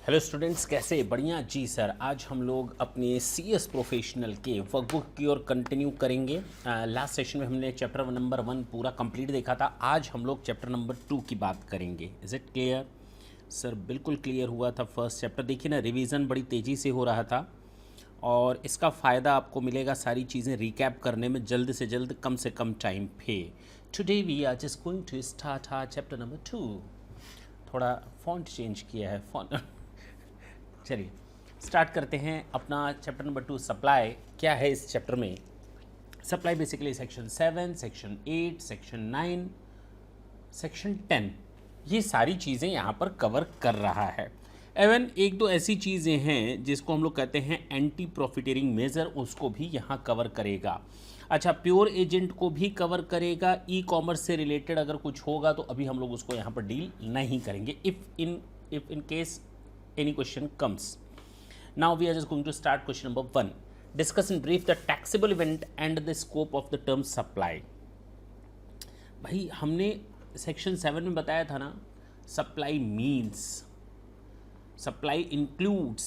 Hello students, कैसे? बढ़िया जी sir. आज हम लोग अपने सीएस प्रोफेशनल के वर्कबुक की ओर कंटिन्यू करेंगे। लास्ट सेशन में हमने चैप्टर नंबर 1 पूरा कंप्लीट देखा था। आज हम लोग चैप्टर नंबर 2 की बात करेंगे। Is it clear? सर बिल्कुल क्लियर हुआ था फर्स्ट चैप्टर। देखिए ना, रिवीजन बड़ी तेज़ी से हो रहा था और इसका फ़ायदा आपको मिलेगा सारी चीज़ें रिकैप करने में जल्द से जल्द, कम से कम टाइम पे। Today we are just going to start our chapter number 2। थोड़ा फॉन्ट चेंज किया है फॉन्ट। चलिए स्टार्ट करते हैं अपना चैप्टर नंबर 2। सप्लाई क्या है इस चैप्टर में? Supply basically section 7, section 8, section 9, section 10, ये सारी चीज़ें यहाँ पर कवर कर रहा है। एवन एक दो ऐसी चीज़ें हैं जिसको हम लोग कहते हैं एंटी प्रॉफिटेरिंग मेजर, उसको भी यहाँ कवर करेगा। अच्छा, प्योर एजेंट को भी कवर करेगा। ई कॉमर्स से रिलेटेड अगर कुछ होगा तो अभी हम लोग उसको यहाँ पर डील नहीं करेंगे। If in case any question comes. Now we are just going to start question number 1. Discuss in brief the taxable event and the scope of the term supply. भाई हमने सेक्शन 7 में बताया था ना, supply means, supply includes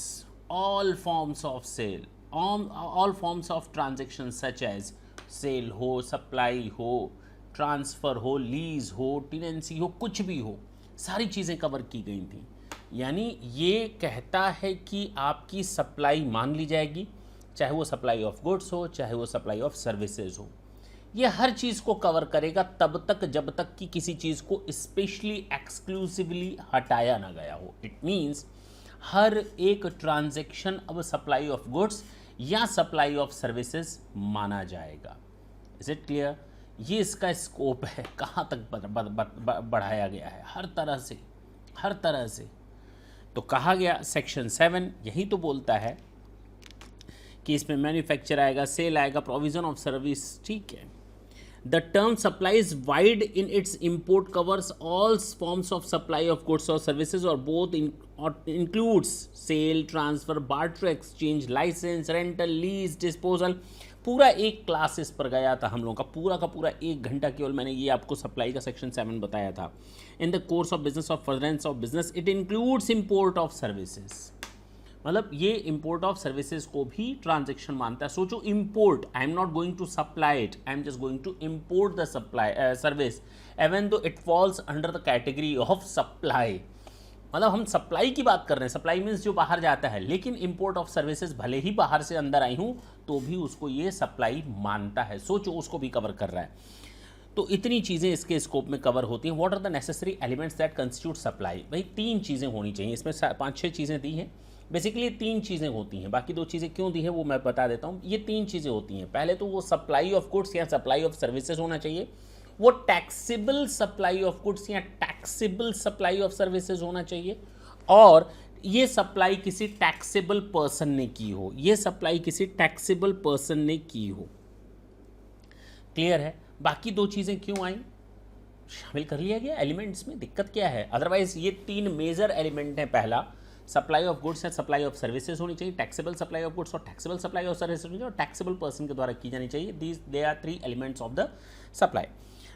all forms of sale, all forms of transactions such as sale हो, supply हो, transfer हो, lease हो, टेनेंसी हो, कुछ भी हो, सारी चीज़ें कवर की गई थी। यानी ये कहता है कि आपकी सप्लाई मान ली जाएगी, चाहे वो सप्लाई ऑफ गुड्स हो, चाहे वो सप्लाई ऑफ सर्विसेज हो। ये हर चीज़ को कवर करेगा तब तक जब तक कि किसी चीज़ को स्पेशली एक्सक्लूसिवली हटाया ना गया हो। इट मीन्स हर एक ट्रांजैक्शन अब सप्लाई ऑफ गुड्स या सप्लाई ऑफ सर्विसेज माना जाएगा। Is it clear? ये इसका स्कोप है, कहाँ तक बढ़ाया गया है, हर तरह से। तो कहा गया सेक्शन 7 यही तो बोलता है कि इसमें मैन्युफैक्चर आएगा, सेल आएगा, प्रोविजन ऑफ सर्विस, ठीक है। The term supply is wide in its import, covers all forms of supply of goods और सर्विसेज और both includes sale, transfer, barter exchange, licence, rental, lease, disposal. पूरा एक class इस पर गया था हम लोगों का पूरा 1 घंटा केवल मैंने ये आपको सप्लाई का सेक्शन 7 बताया था। इन the course of business of furtherance of business it includes import of services, मतलब ये इम्पोर्ट ऑफ सर्विसेज को भी ट्रांजेक्शन मानता है। सोचो, import, I am not going to supply it, I am just going to import the supply service even though it falls under the category of supply. मतलब हम supply की बात कर रहे हैं, सप्लाई मीन्स जो बाहर जाता है, लेकिन इंपोर्ट ऑफ सर्विसेज भले ही बाहर से अंदर आई हूँ तो भी उसको ये सप्लाई मानता है। सोचो, उसको भी कवर कर रहा है। तो इतनी चीज़ें इसके स्कोप में कवर होती हैं। What are the necessary elements that constitute supply? भाई 3 चीज़ें होनी चाहिए इसमें, 5-6 चीज़ें दी हैं। बेसिकली 3 चीज़ें होती हैं, बाकी 2 चीज़ें क्यों दी हैं वो मैं बता देता हूँ। ये 3 चीज़ें होती हैं। पहले तो वो सप्लाई ऑफ गुड्स या सप्लाई ऑफ सर्विसेज होना चाहिए, वो टैक्सेबल सप्लाई ऑफ गुड्स या टैक्सेबल सप्लाई ऑफ सर्विसेज होना चाहिए, और ये सप्लाई किसी टैक्सेबल पर्सन ने की हो, ये सप्लाई किसी टैक्सेबल पर्सन ने की हो। क्लियर है? बाकी 2 चीज़ें क्यों आई, शामिल कर लिया गया एलिमेंट्स में, दिक्कत क्या है? अदरवाइज ये 3 मेजर एलिमेंट हैं। पहला, सप्लाई ऑफ गुड्स है, सप्लाई ऑफ सर्विसेज होनी चाहिए, टैक्सेबल सप्लाई ऑफ गुड्स और टैक्सेबल सप्लाई ऑफ सर्विसेज होनी चाहिए, और टैक्सेबल पर्सन के द्वारा की जानी चाहिए। There are 3 elements of the supply.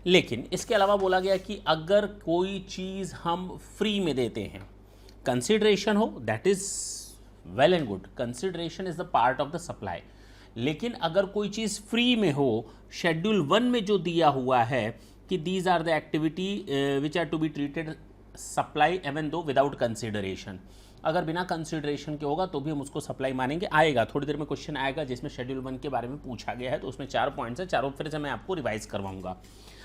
लेकिन इसके अलावा बोला गया कि अगर कोई चीज़ हम फ्री में देते हैं, कंसिडरेशन हो, that is well and good, consideration is the part of the supply. लेकिन अगर कोई चीज़ फ्री में हो, शेड्यूल 1 में जो दिया हुआ है कि these are the activity which are to be treated supply even though without consideration, अगर बिना कंसिडरेशन के होगा तो भी हम उसको सप्लाई मानेंगे। आएगा थोड़ी देर में क्वेश्चन आएगा जिसमें शेड्यूल 1 के बारे में पूछा गया है, तो उसमें 4 पॉइंट्स है, चारों फिर से मैं आपको रिवाइज करवाऊंगा।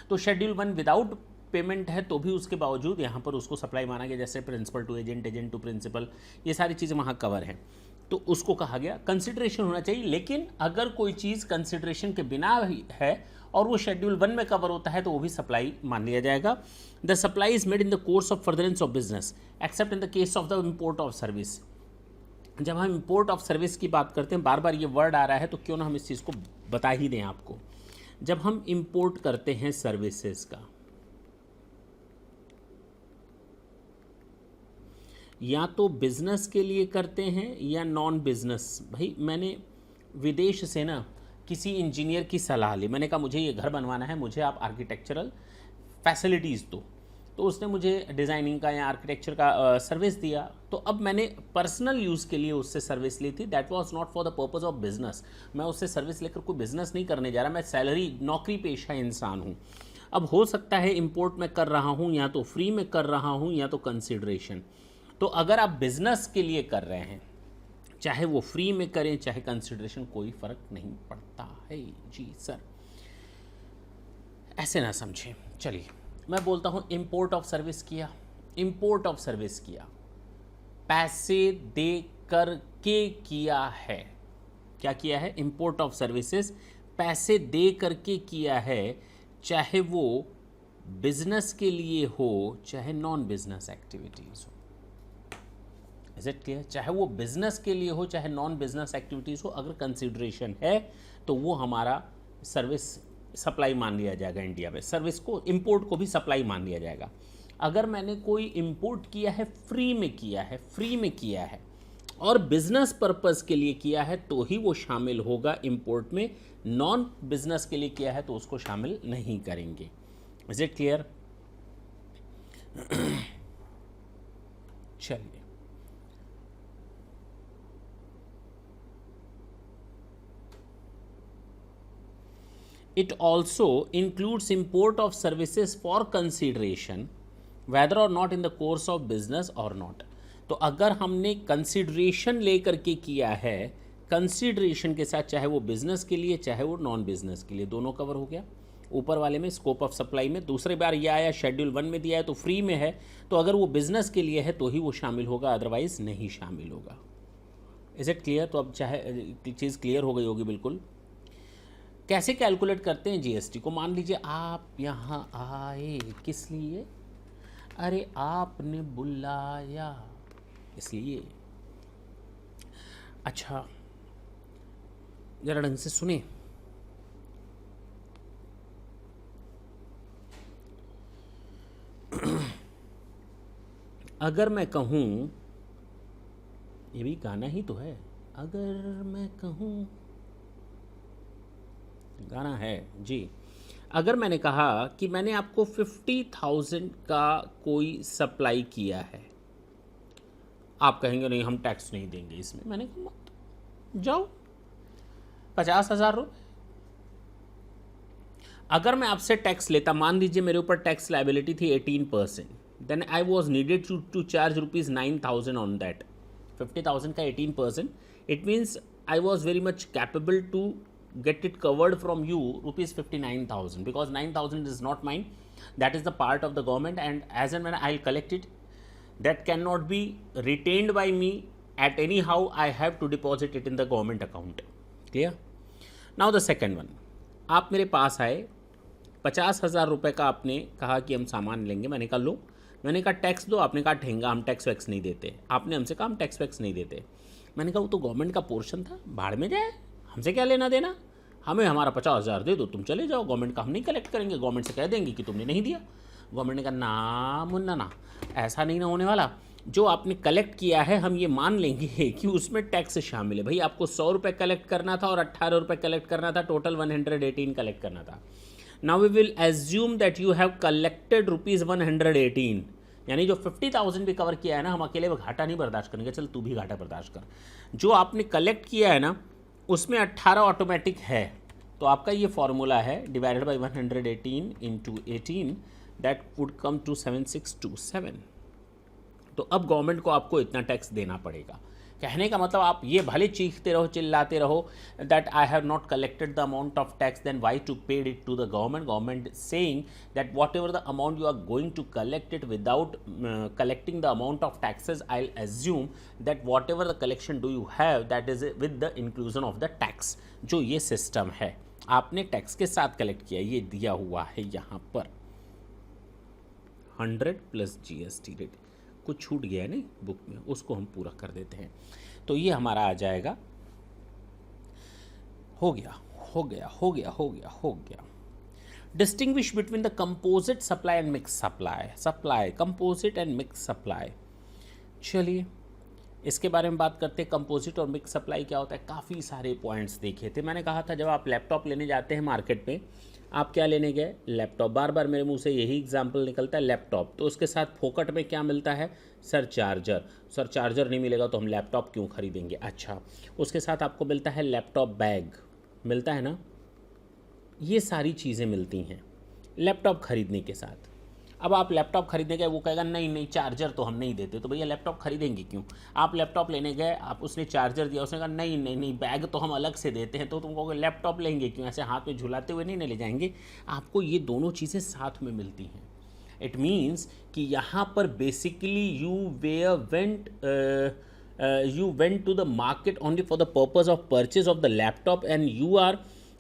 तो शेड्यूल 1 विदाउट पेमेंट है तो भी उसके बावजूद यहाँ पर उसको सप्लाई माना गया, जैसे principal to agent, agent to principal, ये सारी चीज़ें वहाँ कवर हैं। तो उसको कहा गया कंसिडरेशन होना चाहिए। लेकिन अगर कोई चीज़ कंसिडरेशन के बिना है और वो शेड्यूल 1 में कवर होता है तो वो भी सप्लाई मान लिया जाएगा। The supply is made in the course of furtherance of business accept in the case of the import of service. जब हम इम्पोर्ट ऑफ सर्विस की बात करते हैं, बार बार ये वर्ड आ रहा है तो क्यों ना हम इस चीज़ को बता ही दें आपको। जब हम इम्पोर्ट करते हैं सर्विसेज का, या तो बिजनेस के लिए करते हैं या नॉन बिजनेस। भाई मैंने विदेश से ना किसी इंजीनियर की सलाह ली, मैंने कहा मुझे ये घर बनवाना है, मुझे आप आर्किटेक्चरल फैसिलिटीज़ दो। तो उसने मुझे डिज़ाइनिंग का या आर्किटेक्चर का सर्विस दिया। तो अब मैंने पर्सनल यूज़ के लिए उससे सर्विस ली थी। That was not for the purpose of business. मैं उससे सर्विस लेकर कोई बिजनेस नहीं करने जा रहा, मैं सैलरी नौकरी पेशा इंसान हूँ। अब हो सकता है इंपोर्ट में कर रहा हूँ, या तो फ्री में कर रहा हूँ, या तो कंसिडरेशन। तो अगर आप बिजनेस के लिए कर रहे हैं, चाहे वो फ्री में करें चाहे कंसिडरेशन, कोई फ़र्क नहीं पड़ता है। जी सर, ऐसे ना समझें। चलिए मैं बोलता हूँ इंपोर्ट ऑफ सर्विस किया, इंपोर्ट ऑफ सर्विस किया, पैसे दे कर के किया है। क्या किया है? इंपोर्ट ऑफ सर्विसेज पैसे दे करके किया है, चाहे वो बिजनेस के लिए हो चाहे नॉन बिजनेस एक्टिविटीज़ हो। Is it clear? चाहे वो बिजनेस के लिए हो चाहे नॉन बिजनेस एक्टिविटीज़ हो, अगर कंसिडरेशन है तो वो हमारा सर्विस सप्लाई मान लिया जाएगा। इंडिया में सर्विस को, इंपोर्ट को भी सप्लाई मान लिया जाएगा। अगर मैंने कोई इंपोर्ट किया है, फ्री में किया है, फ्री में किया है और बिजनेस पर्पस के लिए किया है, तो ही वो शामिल होगा इंपोर्ट में। नॉन बिजनेस के लिए किया है तो उसको शामिल नहीं करेंगे। Is it clear? चलिए, it also includes import of services for consideration whether or not in the course of business or not। तो अगर हमने कंसिडरेशन लेकर के किया है, कंसिडरेशन के साथ, चाहे वो बिजनेस के लिए चाहे वो नॉन बिजनेस के लिए, दोनों कवर हो गया। ऊपर वाले में स्कोप ऑफ सप्लाई में दूसरे बार ये आया, शेड्यूल 1 में दिया है तो फ्री में है, तो अगर वो बिजनेस के लिए है तो ही वो शामिल होगा, अदरवाइज नहीं शामिल होगा। Is it clear? तो अब चाहे चीज़ क्लियर हो गई होगी बिल्कुल। कैसे कैलकुलेट करते हैं जीएसटी को? मान लीजिए आप यहाँ आए, किस लिए? अरे आपने बुलाया इसलिए। अच्छा जरा ढंग से सुने। अगर मैं कहूँ, ये भी गाना ही तो है, अगर मैं कहूँ, गाना है जी। अगर मैंने कहा कि मैंने आपको 50,000 का कोई सप्लाई किया है, आप कहेंगे नहीं हम टैक्स नहीं देंगे इसमें। मैंने कहा मत जाओ, 50,000 रुपये। अगर मैं आपसे टैक्स लेता, मान लीजिए मेरे ऊपर टैक्स लाइबिलिटी थी 18%, then I was needed to charge ₹9,000 on that. 50,000 का 18%, it means I was very much capable to get it covered from you ₹59,000, because 9,000 is not mine, that is the part of the government, and as and when I'll collect it, that cannot be retained by me at anyhow, I have to deposit it in the government account. Clear? Now the second one, आप मेरे पास आए, 50,000 रुपये का आपने कहा कि हम सामान लेंगे। मैंने कहा लो, मैंने कहा टैक्स दो, आपने कहा ठेंगा, हम टैक्स वैक्स नहीं देते। आपने हमसे कहा हम टैक्स वैक्स नहीं देते। मैंने कहा वो तो गवर्नमेंट का पोर्शन था, भाड़ में जाए, हमसे क्या लेना देना, हमें हमारा 50,000 दे दो, तुम चले जाओ, गवर्नमेंट का हम नहीं कलेक्ट करेंगे, गवर्नमेंट से कह देंगे कि तुमने नहीं दिया। गवर्नमेंट ने कहा ना मुन्ना ना, ऐसा नहीं ना होने वाला, जो आपने कलेक्ट किया है हम ये मान लेंगे कि उसमें टैक्स शामिल है। भाई आपको 100 रुपये कलेक्ट करना था और 18 रुपये कलेक्ट करना था, टोटल 118 कलेक्ट करना था। Now we will assume that you have collected ₹118, यानी जो 50,000 भी कवर किया है ना, हम अकेले घाटा नहीं बर्दाश्त करेंगे, चल तू भी घाटा बर्दाश्त कर। जो आपने कलेक्ट किया है ना उसमें 18 ऑटोमेटिक है, तो आपका ये फॉर्मूला है divided by 118 into 18, that would come to 7627। तो अब गवर्नमेंट को आपको इतना टैक्स देना पड़ेगा। कहने का मतलब आप ये भले चीखते रहो, चिल्लाते रहो that I have not collected the amount of tax, then why to paid it to the government. Government saying that whatever the amount you are going to collect it without collecting the amount of taxes, I will assume that whatever the collection do you have that is with the inclusion of the tax. जो ये system है, आपने tax के साथ collect किया, ये दिया हुआ है यहाँ पर 100 प्लस GST रेट। कुछ छूट गया है नहीं बुक में, उसको हम पूरा कर देते हैं। तो ये हमारा आ जाएगा, हो गया हो गया हो गया हो गया हो गया। Distinguish between the composite supply and mix supply, supply composite and mix supply. चलिए इसके बारे में बात करते हैं। कंपोजिट और मिक्स सप्लाई क्या होता है? काफ़ी सारे पॉइंट्स देखे थे। मैंने कहा था जब आप लैपटॉप लेने जाते हैं मार्केट में, आप क्या लेने गए? लैपटॉप। बार बार मेरे मुंह से यही एग्जाम्पल निकलता है, लैपटॉप। तो उसके साथ फोकट में क्या मिलता है? Sir charger. सर चार्जर नहीं मिलेगा तो हम लैपटॉप क्यों खरीदेंगे? अच्छा, उसके साथ आपको मिलता है लैपटॉप बैग, मिलता है ना? ये सारी चीज़ें मिलती हैं लैपटॉप खरीदने के साथ। अब आप लैपटॉप खरीदने गए, वो कहेगा नहीं नहीं चार्जर तो हम नहीं देते, तो भैया लैपटॉप खरीदेंगे क्यों? आप लैपटॉप लेने गए, आप उसने चार्जर दिया, उसने कहा नहीं नहीं नहीं बैग तो हम अलग से देते हैं, तो तुम कहोगे लैपटॉप लेंगे क्यों? ऐसे हाथ में झुलाते हुए नहीं ले जाएंगे। आपको ये दोनों चीज़ें साथ में मिलती हैं। इट मीन्स कि यहाँ पर basically you went to the market only for the purpose of purchase of the laptop, and you are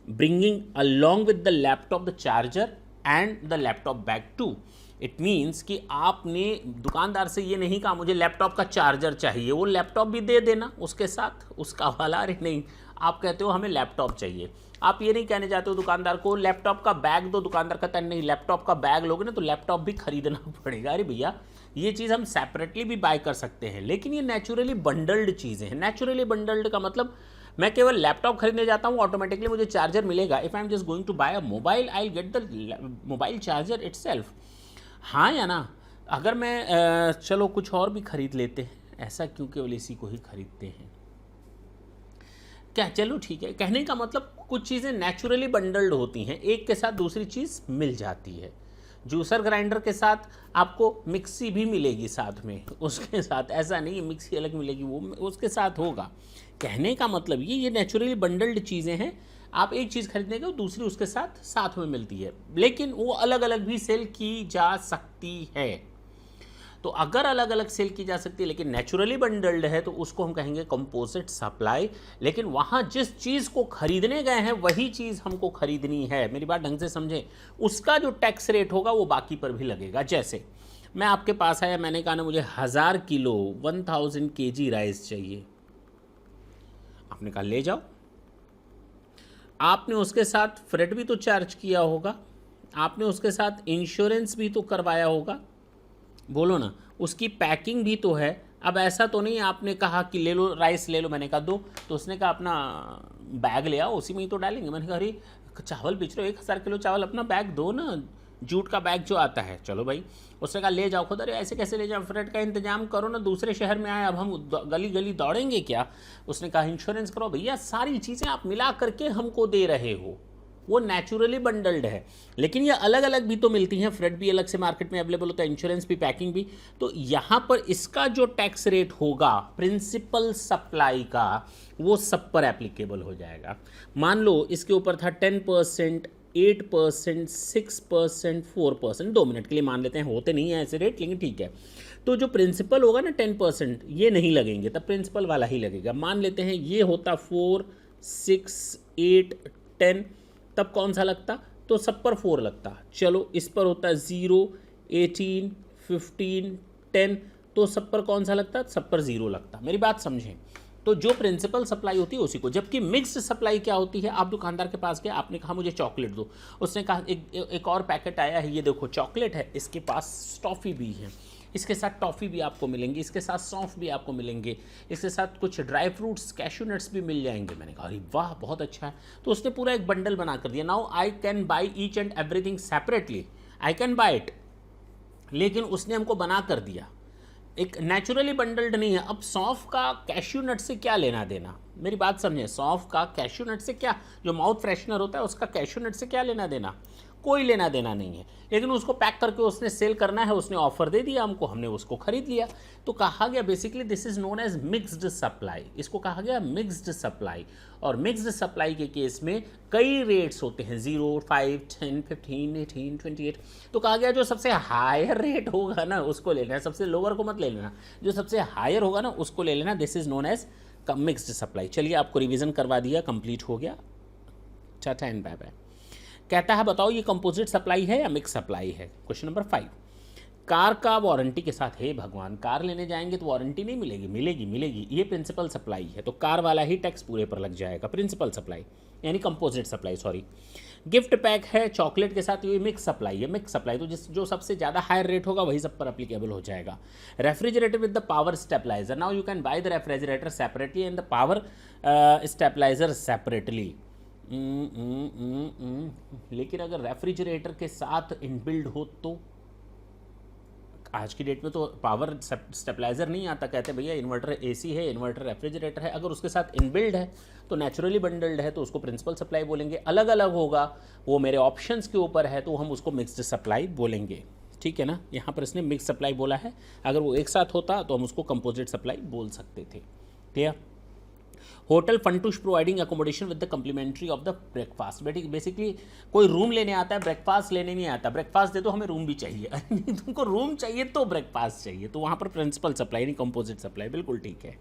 bringing along with the laptop the charger and the laptop bag too. It means कि आपने दुकानदार से ये नहीं कहा मुझे laptop का charger चाहिए, वो लैपटॉप भी दे देना उसके साथ, उसका वाला। अरे नहीं, आप कहते हो हमें लैपटॉप चाहिए। आप ये नहीं कहने जाते हो दुकानदार को लैपटॉप का बैग दो, दुकानदार कहता है नहीं लैपटॉप का बैग लोगे ना तो लैपटॉप भी खरीदना पड़ेगा। अरे भैया ये चीज़ हम सेपरेटली भी बाय कर सकते हैं, लेकिन ये नेचुरली बंडल्ड चीज़ें हैं। नेचुरली बंडल्ड का मतलब मैं केवल लैपटॉप खरीदने जाता हूँ, ऑटोमेटिकली मुझे चार्जर मिलेगा। If I am just going to buy a mobile, I get the mobile charger itself. हाँ या ना? अगर मैं चलो कुछ और भी खरीद लेते हैं, ऐसा क्यों केवल इसी को ही खरीदते हैं क्या? चलो ठीक है, कहने का मतलब कुछ चीज़ें नेचुरली बंडल्ड होती हैं, एक के साथ दूसरी चीज़ मिल जाती है। जूसर ग्राइंडर के साथ आपको मिक्सी भी मिलेगी साथ में, उसके साथ ऐसा नहीं है मिक्सी अलग मिलेगी, वो उसके साथ होगा। कहने का मतलब ये नेचुरली बंडल्ड चीज़ें हैं। आप एक चीज़ खरीदने के दूसरी उसके साथ में मिलती है, लेकिन वो अलग अलग भी सेल की जा सकती है। तो अगर अलग अलग सेल की जा सकती है लेकिन नेचुरली बंडल्ड है तो उसको हम कहेंगे कंपोजिट सप्लाई। लेकिन वहाँ जिस चीज़ को खरीदने गए हैं वही चीज़ हमको खरीदनी है, मेरी बात ढंग से समझें, उसका जो टैक्स रेट होगा वो बाकी पर भी लगेगा। जैसे मैं आपके पास आया, मैंने कहा ना मुझे 1000 किलो 1000 kg राइस चाहिए, आपने कहा ले जाओ। आपने उसके साथ फ्रेट भी तो चार्ज किया होगा, आपने उसके साथ इंश्योरेंस भी तो करवाया होगा, बोलो ना, उसकी पैकिंग भी तो है। अब ऐसा तो नहीं आपने कहा कि ले लो राइस ले लो, मैंने कहा दो, तो उसने कहा अपना बैग ले आओ उसी में ही तो डालेंगे। मैंने कहा अरे चावल बेच रहे हो 1000 किलो चावल, अपना बैग दो ना, जूट का बैग जो आता है। चलो भाई, उसने कहा ले जाओ खुद। अरे ऐसे कैसे ले जाओ, फ्रेट का इंतजाम करो ना, दूसरे शहर में आए, अब हम गली गली दौड़ेंगे क्या? उसने कहा इंश्योरेंस करो। भैया सारी चीज़ें आप मिला करके हमको दे रहे हो, वो नेचुरली बंडल्ड है, लेकिन ये अलग अलग भी तो मिलती हैं। फ्रेट भी अलग से मार्केट में अवेलेबल होता है, इंश्योरेंस भी, पैकिंग भी। तो यहाँ पर इसका जो टैक्स रेट होगा प्रिंसिपल सप्लाई का, वो सब पर एप्लीकेबल हो जाएगा। मान लो इसके ऊपर था 10%, 8%, 6%, 4%। 2 मिनट के लिए मान लेते हैं, होते नहीं है ऐसे रेट, लेकिन ठीक है। तो जो प्रिंसिपल होगा ना 10%, ये नहीं लगेंगे, तब प्रिंसिपल वाला ही लगेगा। मान लेते हैं ये होता 4, 6, 8, 10, तब कौन सा लगता? तो सब पर 4 लगता। चलो इस पर होता 0, 18, 15, 10, तो सब पर कौन सा लगता? सब पर 0 लगता। मेरी बात समझें, तो जो प्रिंसिपल सप्लाई होती है उसी को। जबकि मिक्स्ड सप्लाई क्या होती है? आप दुकानदार के पास गए, आपने कहा मुझे चॉकलेट दो, उसने कहा एक और पैकेट आया है, ये देखो चॉकलेट है, इसके पास टॉफ़ी भी है, इसके साथ टॉफ़ी भी आपको मिलेंगी, इसके साथ सौंफ भी आपको मिलेंगे, इसके साथ कुछ ड्राई फ्रूट्स कैश्यू नट्स भी मिल जाएंगे। मैंने कहा अरे वाह बहुत अच्छा है। तो उसने पूरा एक बंडल बना कर दिया। Now I can buy each and everything separately, I can buy it, लेकिन उसने हमको बना कर दिया। एक नेचुरली बंडल्ड नहीं है। अब सौंफ का कैश्यू नट से क्या लेना देना? मेरी बात समझे, सौंफ का कैश्यू नट से क्या, जो माउथ फ्रेशनर होता है उसका कैश्यू नट से क्या लेना देना? कोई लेना देना नहीं है। लेकिन उसको पैक करके उसने सेल करना है, उसने ऑफर दे दिया हमको, हमने उसको खरीद लिया। तो कहा गया basically this is known as mixed supply. इसको कहा गया मिक्स्ड सप्लाई। और मिक्स्ड सप्लाई के केस में कई रेट्स होते हैं, 0, 5, 10, 15, 18, 28। तो कहा गया जो सबसे हायर रेट होगा ना उसको ले लेना, सबसे लोअर को मत ले लेना, जो सबसे हायर होगा ना उसको ले लेना। This is known as mixed supply. चलिए आपको रिवीजन करवा दिया, कंप्लीट हो गया। Tata and bye bye. कहता है बताओ ये कंपोजिट सप्लाई है या मिक्स सप्लाई है? क्वेश्चन नंबर 5, कार का वारंटी के साथ, हे भगवान कार लेने जाएंगे तो वारंटी नहीं मिलेगी? मिलेगी मिलेगी। ये प्रिंसिपल सप्लाई है तो कार वाला ही टैक्स पूरे पर लग जाएगा। प्रिंसिपल सप्लाई यानी composite supply, sorry. Gift pack है चॉकलेट के साथ, ये मिक्स सप्लाई है। मिक्स सप्लाई तो जो सबसे ज़्यादा हायर रेट होगा वही सब पर अप्लीकेबल हो जाएगा। Refrigerator with the power stabiliser, now you can buy the refrigerator separately and the power stabiliser separately. लेकिन अगर रेफ्रिजरेटर के साथ इनबिल्ड हो तो आज की डेट में तो पावर स्टेबलाइजर नहीं आता, कहते भैया इन्वर्टर एसी है, इन्वर्टर रेफ्रिजरेटर है। अगर उसके साथ इनबिल्ड है तो नेचुरली बंडल्ड है तो उसको प्रिंसिपल सप्लाई बोलेंगे। अलग अलग होगा वो मेरे ऑप्शंस के ऊपर है तो हम उसको मिक्स्ड सप्लाई बोलेंगे, ठीक है ना। यहाँ पर इसने मिक्स सप्लाई बोला है, अगर वो एक साथ होता तो हम उसको कंपोजिट सप्लाई बोल सकते थे। Clear. Hotel Funtoosh providing accommodation with the complimentary of the breakfast. Basically कोई रूम लेने आता है, ब्रेकफास्ट लेने नहीं आता। ब्रेकफास्ट दे तो हमें रूम भी चाहिए नहीं तुमको रूम चाहिए तो ब्रेकफास्ट चाहिए, तो वहाँ पर प्रिंसिपल सप्लाई नहीं कंपोजिट सप्लाई, बिल्कुल ठीक है।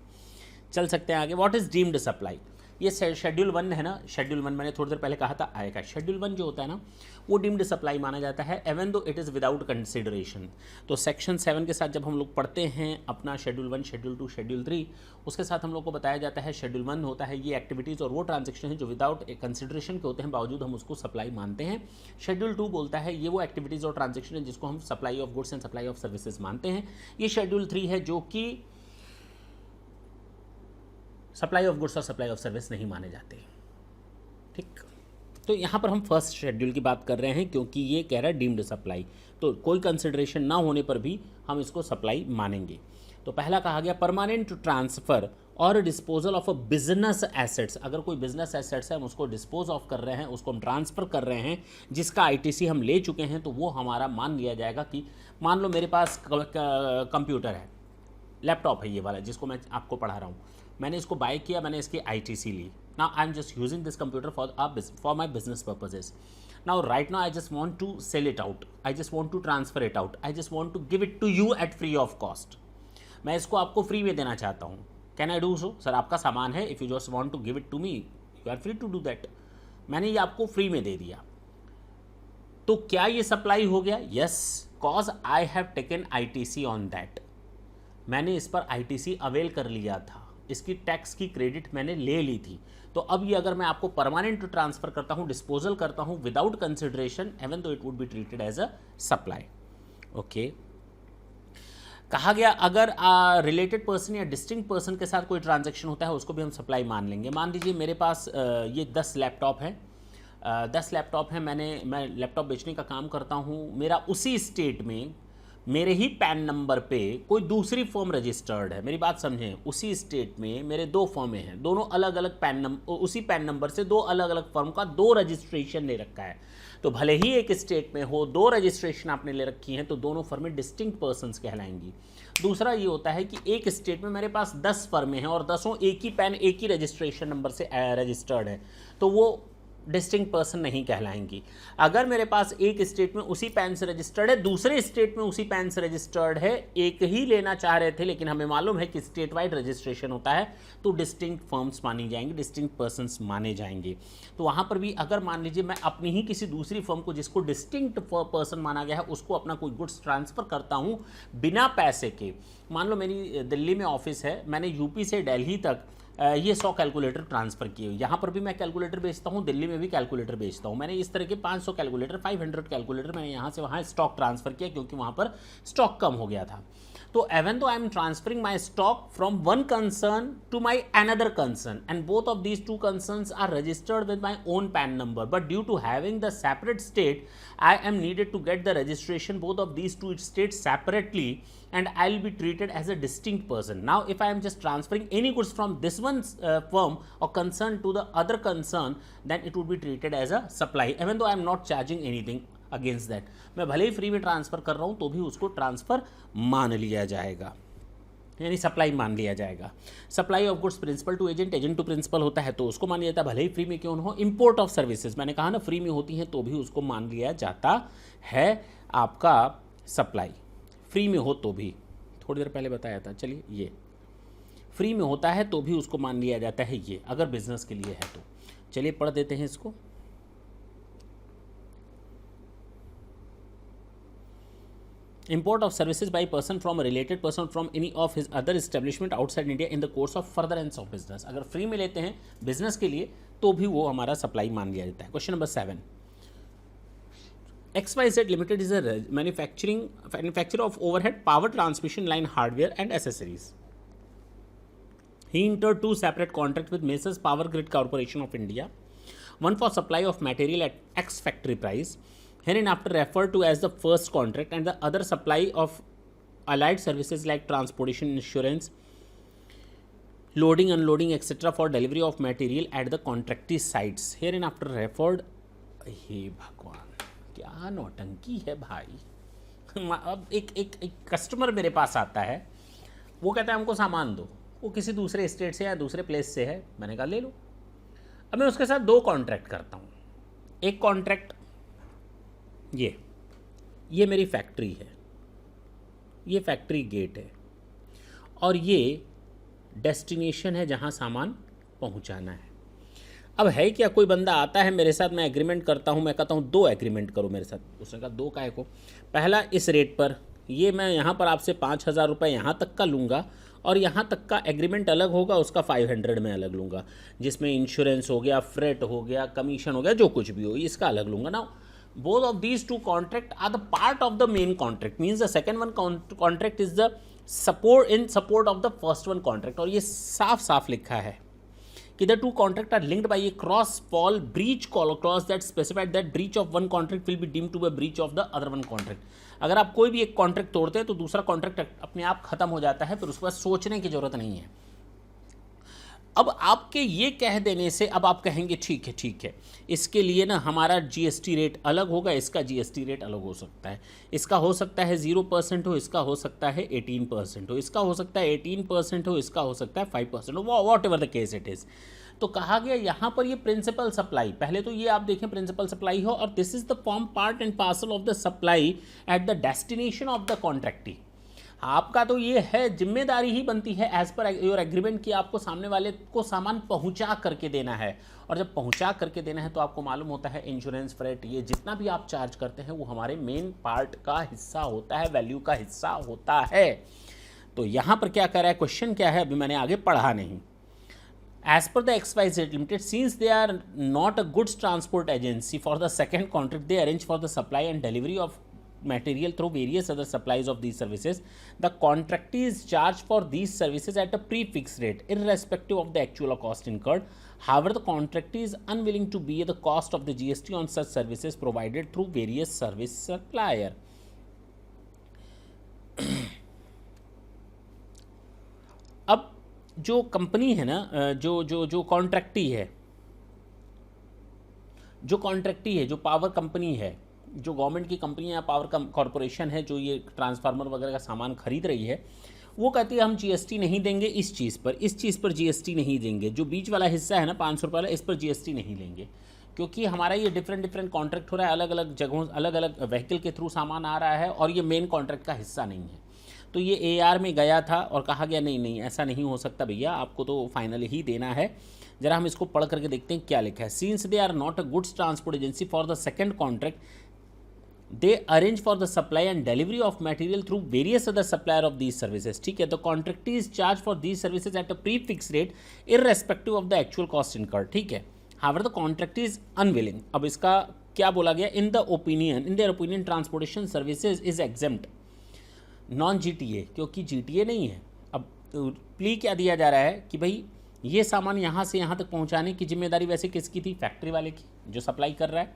चल सकते हैं आगे। व्हाट इज डीम्ड सप्लाई, ये शेड्यूल 1 है ना। शेड्यूल 1 मैंने थोड़ी देर पहले कहा था आएगा। शेड्यूल 1 जो होता है ना वो डीम्ड सप्लाई माना जाता है Avon though it is without consideration. तो सेक्शन 7 के साथ जब हम लोग पढ़ते हैं अपना शेड्यूल 1, शेड्यूल 2, शेड्यूल 3, उसके साथ हम लोग को बताया जाता है शेड्यूल 1 होता है ये एक्टिविटीज़ और वो ट्रांजेक्शन है जो विदाउट कंसिडरेशन के होते हैं, बावजूद हम उसको सप्लाई मानते हैं। शेड्यूल 2 बोलता है ये वो एक्टिविटीज़ और ट्रांजेक्शन है जिसको हम supply of goods and supply of services मानते हैं। ये शेड्यूल 3 है जो कि सप्लाई ऑफ गुड्स और सप्लाई ऑफ सर्विस नहीं माने जाते, ठीक। तो यहाँ पर हम फर्स्ट शेड्यूल की बात कर रहे हैं क्योंकि ये कह रहा है डीम्ड सप्लाई, तो कोई कंसिडरेशन ना होने पर भी हम इसको सप्लाई मानेंगे। तो पहला कहा गया परमानेंट ट्रांसफ़र और disposal of a business assets. अगर कोई बिजनेस एसेट्स है हम उसको डिस्पोज ऑफ कर रहे हैं, उसको हम ट्रांसफ़र कर रहे हैं, जिसका आईटीसी हम ले चुके हैं, तो वो हमारा मान लिया जाएगा कि मान लो मेरे पास कंप्यूटर है, लैपटॉप है ये वाला जिसको मैं आपको पढ़ा रहा हूँ, मैंने इसको बाय किया, मैंने इसकी आईटीसी ली। Now I am just using this computer for my business purposes. Now right now I just want to sell it out, I just want to transfer it out, I just want to give it to you at free of cost. मैं इसको आपको free में देना चाहता हूँ। Can I do so? Sir आपका सामान है, if you just want to give it to me you are free to do that. मैंने ये आपको फ्री में दे दिया, तो क्या ये सप्लाई हो गया? Yes, cause I have taken ITC on that. मैंने इस पर आईटीसी अवेल कर लिया था, इसकी टैक्स की क्रेडिट मैंने ले ली थी। तो अब ये अगर मैं आपको परमानेंट ट्रांसफ़र करता हूँ, डिस्पोजल करता हूँ without consideration, even though it would be treated as a supply. Okay. कहा गया अगर रिलेटेड पर्सन या डिस्टिंक्ट पर्सन के साथ कोई ट्रांजैक्शन होता है उसको भी हम सप्लाई मान लेंगे। मान लीजिए मेरे पास ये 10 लैपटॉप हैं, 10 लैपटॉप हैं, मैं लैपटॉप बेचने का काम करता हूँ। मेरा उसी स्टेट में मेरे ही पैन नंबर पे कोई दूसरी फर्म रजिस्टर्ड है। मेरी बात समझें, उसी स्टेट में मेरे 2 फर्में हैं, दोनों अलग अलग पैन नंबर, उसी पैन नंबर से 2 अलग अलग फर्म का 2 रजिस्ट्रेशन ले रखा है। तो भले ही एक स्टेट में हो, 2 रजिस्ट्रेशन आपने ले रखी हैं, तो दोनों फर्में डिस्टिंक्ट पर्सन्स कहलाएंगी। दूसरा ये होता है कि एक स्टेट में मेरे पास 10 फर्में हैं और 10 एक ही पैन, एक ही रजिस्ट्रेशन नंबर से रजिस्टर्ड है, तो वो डिस्टिंक्ट पर्सन नहीं कहलाएंगी। अगर मेरे पास एक स्टेट में उसी पैन से रजिस्टर्ड है, दूसरे स्टेट में उसी पैन से रजिस्टर्ड है, एक ही लेना चाह रहे थे लेकिन हमें मालूम है कि स्टेट वाइड रजिस्ट्रेशन होता है, तो डिस्टिंक्ट फर्म्स मानी जाएंगी, डिस्टिंक्ट पर्सन्स माने जाएंगे। तो वहाँ पर भी अगर मान लीजिए मैं अपनी ही किसी दूसरी फर्म को जिसको डिस्टिंक्ट पर्सन माना गया है उसको अपना कोई गुड्स ट्रांसफ़र करता हूँ बिना पैसे के। मान लो मेरी दिल्ली में ऑफिस है, मैंने यूपी से दिल्ली तक ये 100 कैलकुलेटर ट्रांसफ़र किए। यहाँ पर भी मैं कैलकुलेटर बेचता हूँ, दिल्ली में भी कैलकुलेटर बेचता हूँ। मैंने इस तरह के 500 कैलकुलेटर, 500 कैलकुलेटर मैंने यहाँ से वहाँ स्टॉक ट्रांसफ़र किया क्योंकि वहाँ पर स्टॉक कम हो गया था। तो even though I am transferring my stock from one concern to my another concern and both of these two concerns are registered with my own PAN number, but due to having the separate state I am needed to get the registration both of these two states separately and I'll be treated as a distinct person. Now if I am just transferring any goods from this one firm or concern to the other concern, then it would be treated as a supply even though I am not charging anything against that. मैं भले ही free में transfer कर रहा हूँ तो भी उसको transfer मान लिया जाएगा, यानी सप्लाई मान लिया जाएगा। Supply of goods principal to agent, agent to principal होता है तो उसको मान लिया जाता है भले ही फ्री में क्यों न हो। इंपोर्ट ऑफ सर्विसेज मैंने कहा ना फ्री में होती हैं तो भी उसको मान लिया जाता है आपका सप्लाई, फ्री में हो तो भी। थोड़ी देर पहले बताया था, चलिए ये फ्री में होता है तो भी उसको मान लिया जाता है ये, अगर बिजनेस के लिए है तो। चलिए पढ़ देते हैं इसको। Import of services by person from a related person from any of his other establishment outside India in the course of furtherance of business। अगर फ्री में लेते हैं बिजनेस के लिए तो भी वो हमारा सप्लाई मान लिया जाता है। Question number 7, XYZ Limited is a manufacturer of overhead power transmission line hardware and accessories. He entered 2 separate contracts with Messrs Power Grid Corporation of India one for supply of material at X factory price, hereinafter referred to as the first contract, and the other supply of allied services like transportation, insurance, loading, unloading, etc. for delivery of material at the contractee sites, hereinafter referred. हे भगवान, क्या नौटंकी है भाई। अब एक customer मेरे पास आता है, वो कहता है हमको सामान दो, वो किसी दूसरे स्टेट से या दूसरे प्लेस से है, मैंने कहा ले लो। अब मैं उसके साथ दो कॉन्ट्रैक्ट करता हूँ। एक कॉन्ट्रैक्ट ये मेरी फैक्ट्री है, ये फैक्ट्री गेट है, और ये डेस्टिनेशन है जहाँ सामान पहुँचाना है। अब है क्या, कोई बंदा आता है मेरे साथ, मैं एग्रीमेंट करता हूँ, मैं कहता हूँ दो एग्रीमेंट करो मेरे साथ। उसने कहा दो काहे को, पहला इस रेट पर, ये मैं यहाँ पर आपसे 5,000 रुपये यहाँ तक का लूँगा, और यहाँ तक का एग्रीमेंट अलग होगा, उसका 500 में अलग लूँगा, जिसमें इंश्योरेंस हो गया, फ्रेट हो गया, कमीशन हो गया, जो कुछ भी हो इसका अलग लूँगा ना। Both of these two contract are the part of the main contract, means the second one contract is the support of the first one contract. और ये साफ साफ लिखा है कि the two contracts are linked by a cross-fall breach clause that specified that breach of one contract will be deemed to be a breach of the other one contract। अगर आप कोई भी एक कॉन्ट्रैक्ट तोड़ते हैं तो दूसरा कॉन्ट्रैक्ट अपने आप खत्म हो जाता है, फिर उसके बाद सोचने की जरूरत नहीं है। अब आपके ये कह देने से अब आप कहेंगे ठीक है, इसके लिए ना हमारा जीएसटी रेट अलग होगा, इसका जीएसटी रेट अलग हो सकता है, इसका हो सकता है 0% हो, इसका हो सकता है 18% हो, इसका हो सकता है 18% हो, इसका हो सकता है 5% हो, what ever the case it is. तो कहा गया यहाँ पर ये प्रिंसिपल सप्लाई, पहले तो ये आप देखें प्रिंसिपल सप्लाई हो, और this is the form part and parcel of the supply at the destination of the contractee. आपका तो ये है, जिम्मेदारी ही बनती है एज पर योर एग्रीमेंट कि आपको सामने वाले को सामान पहुंचा करके देना है, और जब पहुंचा करके देना है तो आपको मालूम होता है इंश्योरेंस, फ्रेट, ये जितना भी आप चार्ज करते हैं वो हमारे मेन पार्ट का हिस्सा होता है, वैल्यू का हिस्सा होता है। तो यहाँ पर क्या कर रहा है, क्वेश्चन क्या है, अभी मैंने आगे पढ़ा नहीं। As per the XYZ Limited, since they are not a goods transport agency for the second contract, they arrange for the supply and delivery of material through various other supplies of these services. The contractee is charged for these services at a prefixed rate, irrespective of the actual cost incurred. However, the contractee is unwilling to bear the cost of the GST on such services provided through various service supplier. अब जो company है ना, जो कॉन्ट्रैक्टी है, जो power company है, जो government की कंपनी या पावर कॉरपोरेशन है, जो ये ट्रांसफार्मर वगैरह का सामान खरीद रही है, वो कहती है हम जीएसटी नहीं देंगे इस चीज़ पर जीएसटी नहीं देंगे, जो बीच वाला हिस्सा है ना 500 रुपये वाला, इस पर जीएसटी नहीं लेंगे, क्योंकि हमारा ये डिफरेंट कॉन्ट्रैक्ट हो रहा है, अलग अलग जगहों, अलग अलग व्हीकल के थ्रू सामान आ रहा है, और ये मेन कॉन्ट्रैक्ट का हिस्सा नहीं है। तो ये एआर में गया था और कहा गया नहीं ऐसा नहीं हो सकता भैया, आपको तो फाइनल ही देना है। जरा हम इसको पढ़ करके देखते हैं क्या लिखा है। Since they are not a goods transport agency for the second contract, they arrange for the supply and delivery of material through various other supplier of these services. ठीक है, the contractee is charge for these services at a pre fix rate irrespective of the actual cost incurred. ठीक है, however the contractee is unwilling. अब इसका क्या बोला गया, in their opinion transportation services is exempt non GTA, क्योंकि GTA नहीं है। अब प्ली क्या दिया जा रहा है कि भाई ये सामान यहाँ से यहाँ तक पहुँचाने की जिम्मेदारी वैसे किसकी थी, फैक्ट्री वाले की, जो सप्लाई कर रहा है।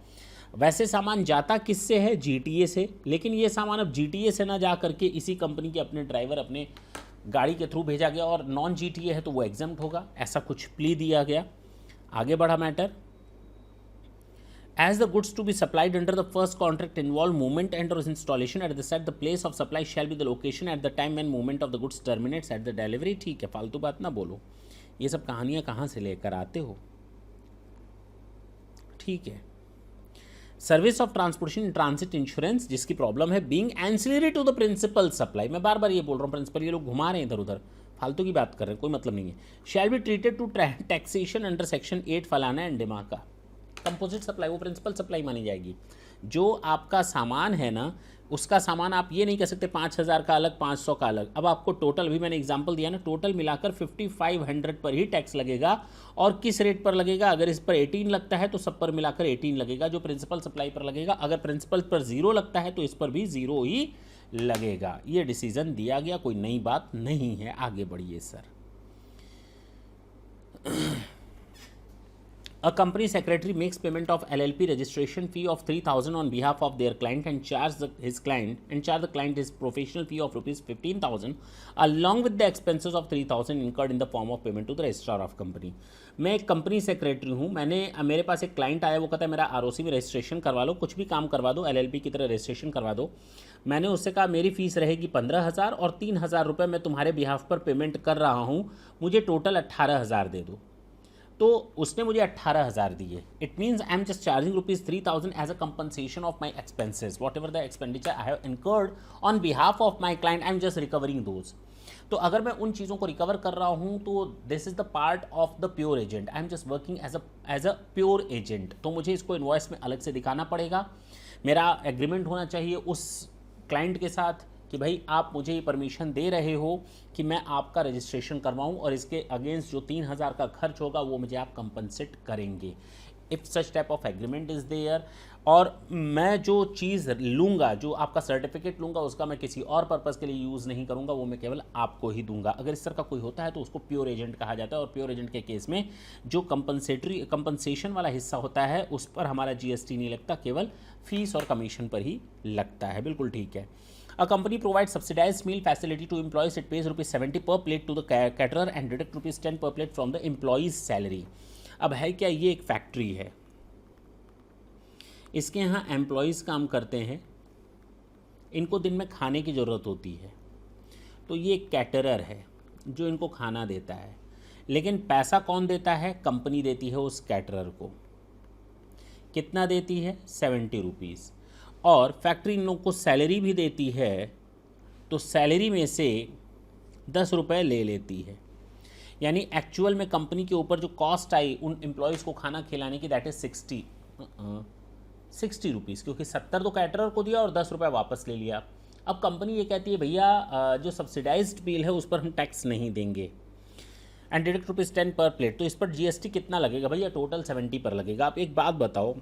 वैसे सामान जाता किससे है, जीटीए से, लेकिन ये सामान अब जीटीए से ना जा करके इसी कंपनी के अपने ड्राइवर अपने गाड़ी के थ्रू भेजा गया, और नॉन जीटीए है तो वो एग्जम्प्ट होगा, ऐसा कुछ प्ली दिया गया। आगे बढ़ा matter. As the goods to be supplied under the first contract involve movement and or installation at the set, the place of supply shall be the location at the time when movement of the goods terminates at the delivery। ठीक है, फालतू बात ना बोलो, ये सब कहानियाँ कहाँ से लेकर आते हो। ठीक है, service of transportation transit insurance, जिसकी प्रॉब्लम है, being ancillary to the principal supply. मैं बार बार ये बोल रहा हूँ प्रिंसिपल, ये लोग घुमा रहे हैं इधर उधर, फालतू की बात कर रहे हैं, कोई मतलब नहीं है। Shall be treated to taxation under section 8 फलाना एंड डिमाका। कंपोजिट सप्लाई वो प्रिंसिपल सप्लाई मानी जाएगी। जो आपका सामान है ना, उसका सामान आप ये नहीं कह सकते 5,000 का अलग 500 का अलग। अब आपको टोटल, भी मैंने एग्जांपल दिया ना, टोटल मिलाकर 5500 पर ही टैक्स लगेगा। और किस रेट पर लगेगा, अगर इस पर 18 लगता है तो सब पर मिलाकर 18 लगेगा, जो प्रिंसिपल सप्लाई पर लगेगा। अगर प्रिंसिपल पर 0 लगता है तो इस पर भी 0 ही लगेगा। ये डिसीजन दिया गया, कोई नई बात नहीं है। आगे बढ़िए sir. A company secretary makes payment of LLP registration fee of 3,000 on behalf of their client and charge the client his professional fee of rupees 15,000 along with the expenses of 3,000 incurred in the form of payment to the registrar of company. मैं एक company secretary हूँ, मेरे पास एक client आया, वो कहता है मेरा आरओसी में रजिस्ट्रेशन करवा लो, कुछ भी काम करवा दो, LLP की तरह रजिस्ट्रेशन करवा दो. मैंने उससे कहा मेरी फ़ीस रहेगी 15,000 और 3,000 रुपये मैं तुम्हारे बिहाफ पर पेमेंट कर रहा हूँ, मुझे टोटल 18,000 दे दो. तो उसने मुझे 18,000 दिए. It means I am just charging rupees 3,000 as a compensation of my expenses. Whatever the expenditure I have incurred on behalf of my client, I am just recovering those. तो अगर मैं उन चीज़ों को रिकवर कर रहा हूँ तो this is the part of the pure agent. I am just working as a pure agent. तो मुझे इसको इनवॉइस में अलग से दिखाना पड़ेगा. मेरा एग्रीमेंट होना चाहिए उस क्लाइंट के साथ कि भाई आप मुझे ये परमिशन दे रहे हो कि मैं आपका रजिस्ट्रेशन करवाऊँ और इसके अगेंस्ट जो 3,000 का खर्च होगा वो मुझे आप कंपनसेट करेंगे. If such type of agreement is there, और मैं जो चीज़ लूँगा, जो आपका सर्टिफिकेट लूँगा, उसका मैं किसी और पर्पज़ के लिए यूज़ नहीं करूँगा, वो मैं केवल आपको ही दूंगा. अगर इस तरह का कोई होता है तो उसको प्योर एजेंट कहा जाता है. और प्योर एजेंट के केस में जो कंपनसेशन वाला हिस्सा होता है उस पर हमारा GST नहीं लगता, केवल फीस और कमीशन पर ही लगता है. बिल्कुल ठीक है. A company provides subsidized meal facility to employees. It pays rupees 70 per plate to the caterer and deduct rupees 10 per plate from the employee's salary. अब है क्या, ये एक फैक्ट्री है, इसके यहाँ एम्प्लॉयज़ काम करते हैं, इनको दिन में खाने की ज़रूरत होती है, तो ये एक कैटरर है जो इनको खाना देता है. लेकिन पैसा कौन देता है? कंपनी देती है उस कैटरर को. कितना देती है? 70 रुपीज़. और फैक्ट्री इन लोग को सैलरी भी देती है, तो सैलरी में से 10 रुपये ले लेती है. यानी एक्चुअल में कंपनी के ऊपर जो कॉस्ट आई उन एम्प्लॉयज़ को खाना खिलाने की, दैट इज़ 60 रुपीज़, क्योंकि 70 तो कैटरर को दिया और 10 रुपये वापस ले लिया. अब कंपनी ये कहती है भैया जो सब्सिडाइज्ड मील है उस पर हम टैक्स नहीं देंगे, एंड डिडक्ट रुपीज़ 10 पर प्लेट. तो इस पर GST कितना लगेगा भैया? टोटल 70 पर लगेगा. आप एक बात बताओ,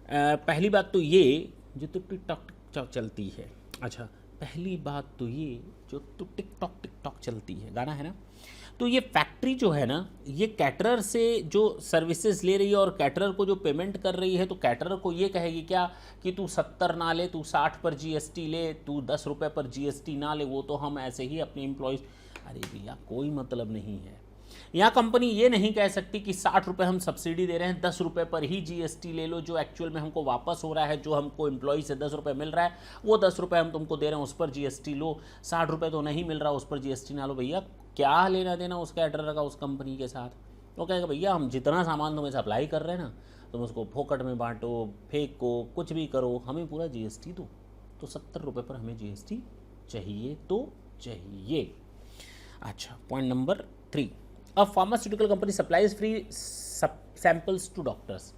पहली बात तो ये जो तो टिक टॉक चलती है, अच्छा पहली बात तो ये जो तो टिक टॉक चलती है, गाना है ना, तो ये फैक्ट्री जो है ना, ये कैटरर से जो सर्विसेज ले रही है और कैटरर को जो पेमेंट कर रही है, तो कैटरर को ये कहेगी क्या कि तू 70 ना ले, तू 60 पर GST ले, तू 10 रुपये पर GST ना ले, वो तो हम ऐसे ही अपने एम्प्लॉयज़. अरे भैया कोई मतलब नहीं है. यहाँ कंपनी ये नहीं कह सकती कि 60 रुपये हम सब्सिडी दे रहे हैं, 10 रुपये पर ही GST ले लो, जो एक्चुअल में हमको वापस हो रहा है, जो हमको एम्प्लॉय से 10 रुपये मिल रहा है वो 10 रुपये हम तुमको दे रहे हैं, उस पर GST लो. 60 रुपये तो नहीं मिल रहा, उस पर GST ना लो. भैया क्या लेना देना उस कैटरर का उस कंपनी के साथ? वो कहेगा भैया हम जितना सामान तुम्हें सप्लाई कर रहे हैं ना, तुम उसको फोकट में बांटो, फेंको, कुछ भी करो, हमें पूरा GST दो. तो 70 रुपये पर हमें GST चाहिए तो चाहिए. अच्छा, point number 3, a pharmaceutical company supplies free samples to doctors.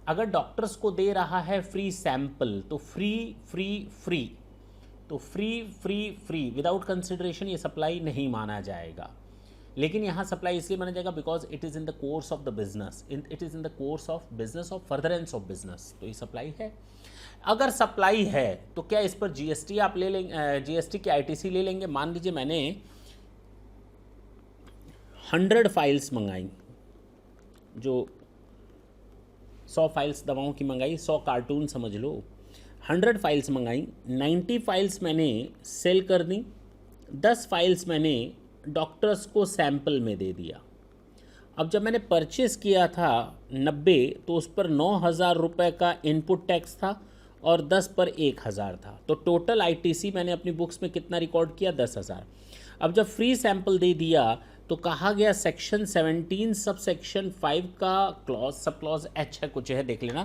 अगर डॉक्टर्स को दे रहा है फ्री सैंपल तो फ्री तो फ्री विदाउट कंसिडरेशन ये सप्लाई नहीं माना जाएगा. लेकिन यहाँ सप्लाई इसलिए माना जाएगा because it is in the course of the business, it is in the course of business of furtherance of business, तो ये सप्लाई है. अगर सप्लाई है तो क्या इस पर GST आप ले लेंगे, GST की ITC ले लेंगे? मान लीजिए मैंने 100 फाइल्स मंगाई, जो 100 फाइल्स दवाओं की मंगाई, 100 कार्टून समझ लो, 100 फाइल्स मंगाई, 90 फाइल्स मैंने सेल कर दी, 10 फाइल्स मैंने डॉक्टर्स को सैंपल में दे दिया. अब जब मैंने परचेस किया था 90, तो उस पर 9,000 रुपये का इनपुट टैक्स था और 10 पर 1,000 था. तो टोटल ITC मैंने अपनी बुक्स में कितना रिकॉर्ड किया? 10,000. अब जब फ्री सैंपल दे दिया तो कहा गया सेक्शन 17 सब सेक्शन 5 का क्लॉज, सब क्लॉज H है, कुछ है, देख लेना,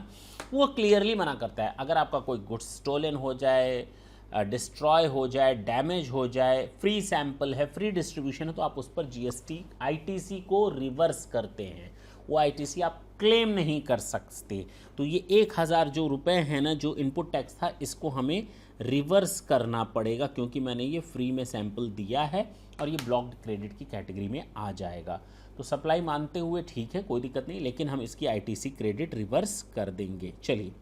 वो क्लियरली मना करता है अगर आपका कोई गुड्स स्टोलन हो जाए, डिस्ट्रॉय हो जाए, डैमेज हो जाए, फ्री सैंपल है, फ्री डिस्ट्रीब्यूशन है, तो आप उस पर GST ITC को रिवर्स करते हैं. वो ITC आप क्लेम नहीं कर सकते. तो ये 1,000 जो रुपए हैं ना, जो इनपुट टैक्स था, इसको हमें रिवर्स करना पड़ेगा क्योंकि मैंने ये फ्री में सैंपल दिया है और ये ब्लॉक्ड क्रेडिट की कैटेगरी में आ जाएगा. तो सप्लाई मानते हुए ठीक है, कोई दिक्कत नहीं, लेकिन हम इसकी ITC क्रेडिट रिवर्स कर देंगे. चलिए,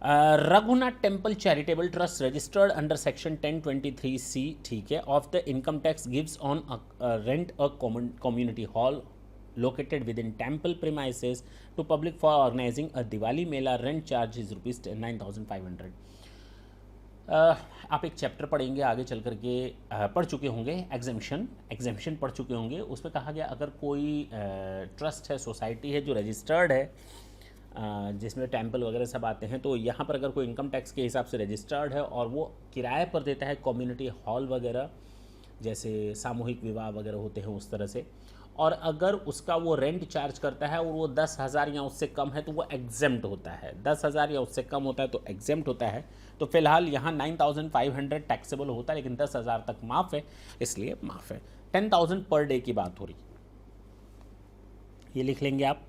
Raghunath temple charitable trust registered under section 1023C, ठीक है, of the income tax gives on rent a community hall located within temple premises to public for organizing a Diwali Mela. Rent charge is rupees 9,500. आप एक chapter पढ़ेंगे आगे चल करके, पढ़ चुके होंगे, एग्जेम्पशन पढ़ चुके होंगे। उसमें कहा गया अगर कोई ट्रस्ट है, सोसाइटी है जो रजिस्टर्ड है, जिसमें टेम्पल वगैरह सब आते हैं, तो यहाँ पर अगर कोई इनकम टैक्स के हिसाब से रजिस्टर्ड है और वो किराए पर देता है कम्युनिटी हॉल वगैरह, जैसे सामूहिक विवाह वगैरह होते हैं उस तरह से, और अगर उसका वो रेंट चार्ज करता है और वो 10,000 या उससे कम है तो वो एग्जेम्प्ट होता है, 10,000 या उससे कम होता है तो एग्जेम्प्ट होता है। तो फिलहाल यहाँ 9,500 टैक्सेबल होता है, लेकिन 10,000 तक माफ़ है, इसलिए माफ़ है। 10,000 पर डे की बात हो रही, ये लिख लेंगे आप।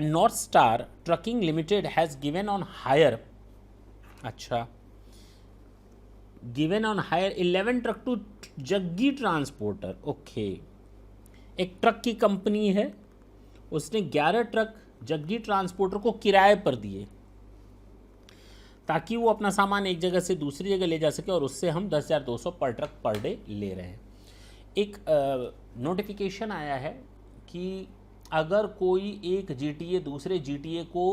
North star trucking limited has given on hire, अच्छा, given on hire 11 truck to Jaggi transporter. Okay, एक ट्रक की कंपनी है, उसने 11 ट्रक जग्गी ट्रांसपोर्टर को किराए पर दिए ताकि वो अपना सामान एक जगह से दूसरी जगह ले जा सके, और उससे हम 10,200 पर ट्रक पर डे ले रहे हैं। एक नोटिफिकेशन आया है कि अगर कोई एक जीटीए दूसरे जीटीए को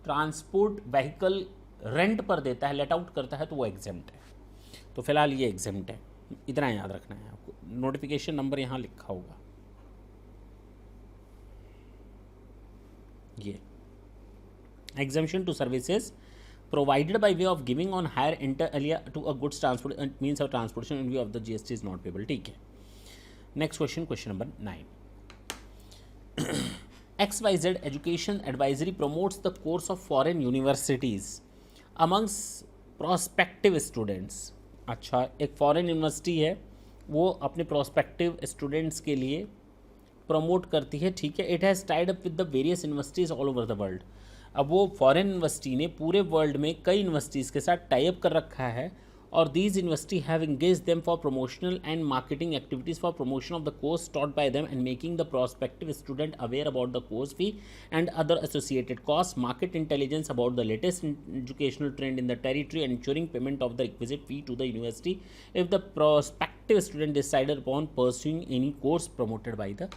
ट्रांसपोर्ट व्हीकल रेंट पर देता है, लेट आउट करता है, तो वो एग्जेम्प्ट है। तो फिलहाल ये एग्जेम्प्ट है, इतना याद रखना है आपको। नोटिफिकेशन नंबर यहाँ लिखा होगा, ये exemption to services provided by way of giving on hire inter alia to a goods transport means of transportation in view of the GST is not payable। ठीक है, next question, question number 9। XYZ Education Advisory promotes the course of foreign universities amongst prospective students। अच्छा, एक foreign university है, वो अपने prospective students के लिए promote करती है, ठीक है। It has tied up with the various universities all over the world. अब वो फॉरेन यूनिवर्सिटी ने पूरे वर्ल्ड में कई यूनिवर्सिटीज़ के साथ टाई अप कर रखा है, और these university have engage them for promotional and marketing activities for promotion of the course taught by them and making the prospective student aware about the course fee and other associated cost, market intelligence about the latest educational trend in the territory, ensuring payment of the requisite fee to the university if the prospective student decided upon pursuing any course promoted by the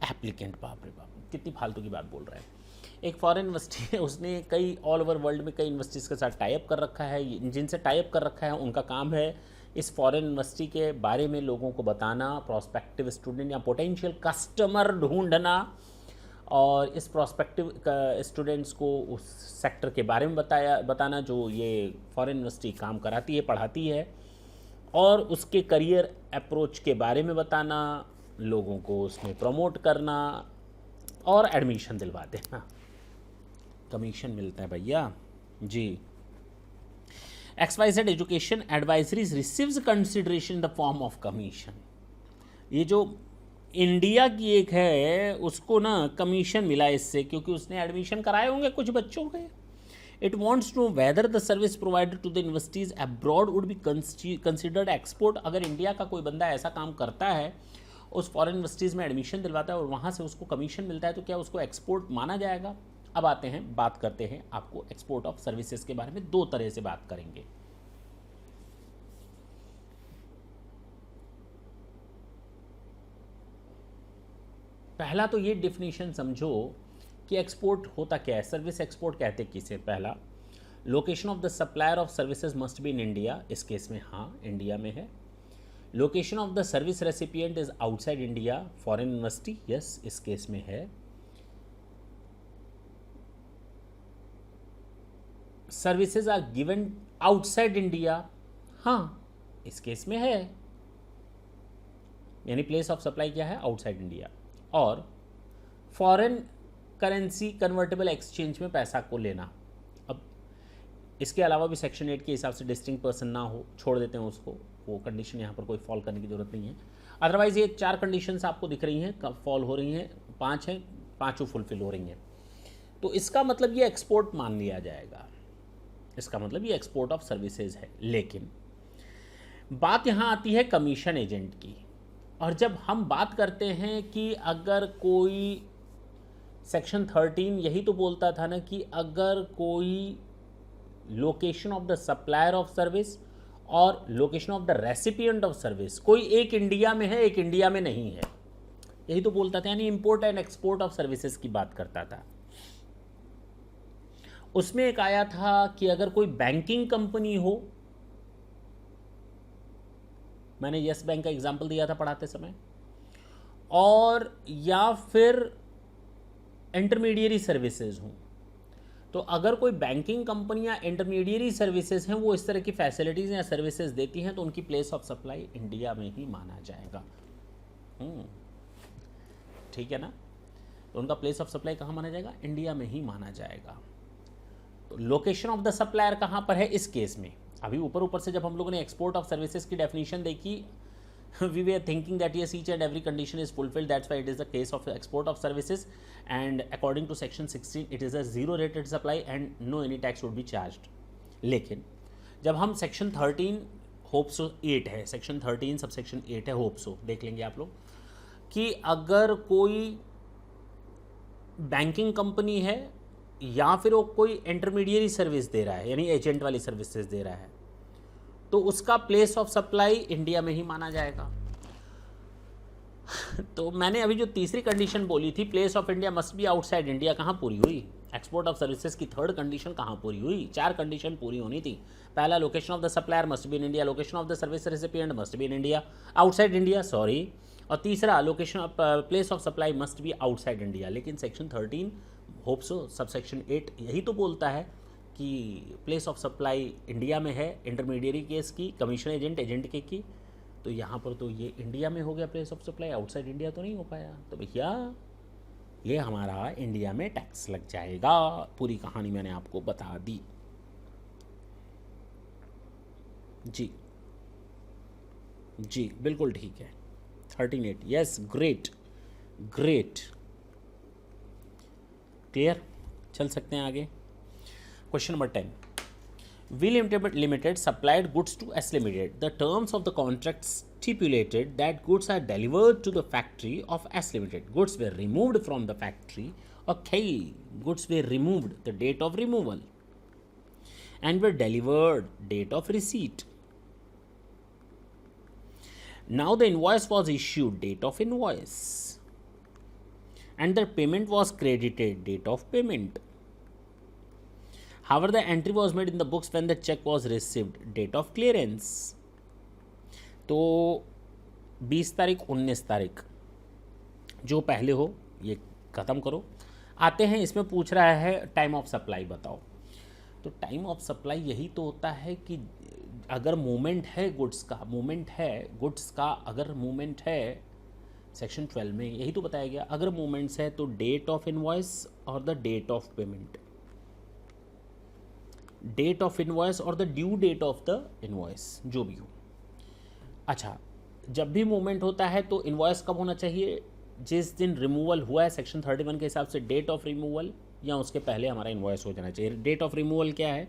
applicant. बाप रे बाप, कितनी फालतू की बात बोल रहा है। एक फॉरेन यूनिवर्सिटी है, उसने कई ऑल ओवर वर्ल्ड में कई यूनिवर्सिटीज़ के साथ टाई अप कर रखा है। जिनसे टाई अप कर रखा है उनका काम है इस फॉरेन यूनिवर्सिटी के बारे में लोगों को बताना, प्रोस्पेक्टिव स्टूडेंट या पोटेंशियल कस्टमर ढूंढना, और इस प्रोस्पेक्टिव स्टूडेंट्स को उस सेक्टर के बारे में बताना जो ये फॉरेन यूनिवर्सिटी काम कराती है, पढ़ाती है, और उसके करियर अप्रोच के बारे में बताना, लोगों को उसमें प्रमोट करना और एडमिशन दिलवा देना। कमीशन मिलता है भैया जी। XYZ education advisories receives consideration in the form of commission. ये जो इंडिया की एक है, उसको ना कमीशन मिला इससे, क्योंकि उसने एडमिशन कराए होंगे कुछ बच्चों के। It wants to whether the service provided to the universities abroad would be considered export. अगर इंडिया का कोई बंदा ऐसा काम करता है, उस फॉरेन यूनिवर्सिटीज़ में एडमिशन दिलवाता है और वहाँ से उसको कमीशन मिलता है, तो क्या उसको एक्सपोर्ट माना जाएगा? अब आते हैं, बात करते हैं आपको एक्सपोर्ट ऑफ सर्विसेज के बारे में। दो तरह से बात करेंगे। पहला तो ये डिफिनीशन समझो कि एक्सपोर्ट होता क्या है, सर्विस एक्सपोर्ट कहते किसे। पहला, location of the supplier of services must be in India. इस केस में हाँ, इंडिया में है। Location of the service recipient is outside India, foreign university, yes, इस केस में है। Services are given outside India, हाँ, इस केस में है, यानी प्लेस ऑफ सप्लाई क्या है, आउटसाइड इंडिया। और फॉरेन करेंसी कन्वर्टेबल एक्सचेंज में पैसा को लेना। अब इसके अलावा भी सेक्शन 8 के हिसाब से डिस्टिंक्ट पर्सन ना हो, छोड़ देते हैं उसको, वो कंडीशन यहाँ पर कोई फॉल करने की जरूरत नहीं है। अदरवाइज ये 4 कंडीशंस आपको दिख रही हैं, कब फॉल हो रही हैं, 5 हैं, 5 फुलफिल हो रही हैं। तो इसका मतलब ये एक्सपोर्ट मान लिया जाएगा, इसका मतलब ये एक्सपोर्ट ऑफ सर्विसेज है। लेकिन बात यहाँ आती है कमीशन एजेंट की। और जब हम बात करते हैं कि अगर कोई सेक्शन 13 यही तो बोलता था ना कि अगर कोई location of the supplier of service और location of the recipient of service, कोई एक इंडिया में है, एक इंडिया में नहीं है, यही तो बोलता था, यानी import and export of services की बात करता था। उसमें एक आया था कि अगर कोई बैंकिंग कंपनी हो, मैंने यस बैंक का एग्जांपल दिया था पढ़ाते समय, और या फिर इंटरमीडियरी सर्विसेज हों, तो अगर कोई बैंकिंग कंपनी या इंटरमीडियरी सर्विसेज हैं वो इस तरह की फैसिलिटीज़ या सर्विसेज देती हैं, तो उनकी प्लेस ऑफ सप्लाई इंडिया में ही माना जाएगा। ठीक है ना, तो उनका प्लेस ऑफ सप्लाई कहाँ माना जाएगा? इंडिया में ही माना जाएगा। तो लोकेशन ऑफ द सप्लायर कहाँ पर है इस केस में? अभी ऊपर ऊपर से जब हम लोगों ने एक्सपोर्ट ऑफ सर्विसेज की डेफिनेशन देखी, we were thinking that yes, each and every condition is fulfilled, that's why it is the case of export of services, and according to section 16 it is a zero rated supply and no any tax would be charged। लेकिन जब हम section 13 hope so 8 है, section 13 sub section 8 है hope so, देख लेंगे आप लोग, कि अगर कोई बैंकिंग कंपनी है या फिर वो कोई इंटरमीडियरी सर्विस दे रहा है, यानी एजेंट वाली सर्विसेज दे रहा है, तो उसका प्लेस ऑफ सप्लाई इंडिया में ही माना जाएगा। तो मैंने अभी जो तीसरी कंडीशन बोली थी, place of India must be outside India, कहाँ पूरी हुई? एक्सपोर्ट ऑफ सर्विसेज की थर्ड कंडीशन कहाँ पूरी हुई? 4 कंडीशन पूरी होनी थी। पहला, location of the supplier must be in India, location of the service recipient must be in India, outside India sorry, और तीसरा, location of place of supply must be outside India. लेकिन सेक्शन 13 होप्सो सब सेक्शन 8 यही तो बोलता है कि place of supply India में है, इंटरमीडियरी केस की, कमीशन एजेंट एजेंट के की, तो यहाँ पर तो ये इंडिया में हो गया place of supply, outside India तो नहीं हो पाया। तो भैया ये हमारा इंडिया में टैक्स लग जाएगा। पूरी कहानी मैंने आपको बता दी जी। जी बिल्कुल ठीक है, 13(8) यस, ग्रेट ग्रेट, क्लियर, चल सकते हैं आगे। Question number 10. V Limited supplied goods to S Limited. The terms of the contract stipulated that goods are delivered to the factory of S Limited. Goods were removed from the factory. Okay, goods were removed, the date of removal, and were delivered, date of receipt. Now the invoice was issued, date of invoice, and the payment was credited, date of payment. However, the entry was made in the books when the check was received, date of clearance. तो 20 तारीख 19 तारीख जो पहले हो ये ख़त्म करो। आते हैं, इसमें पूछ रहा है टाइम ऑफ सप्लाई बताओ। तो टाइम ऑफ सप्लाई यही तो होता है कि अगर मूवमेंट है गुड्स का, मूवमेंट है गुड्स का, अगर मूवमेंट है सेक्शन 12 में यही तो बताया गया, अगर मूवमेंट्स है तो डेट ऑफ इनवॉइस और the date of payment, date of invoice और the due date of the invoice जो भी हो। अच्छा, जब भी मूवमेंट होता है तो इनवॉइस कब होना चाहिए? जिस दिन रिमूवल हुआ है सेक्शन 31 के हिसाब से डेट ऑफ रिमूवल, या उसके पहले हमारा इनवॉइस हो जाना चाहिए। डेट ऑफ रिमूवल क्या है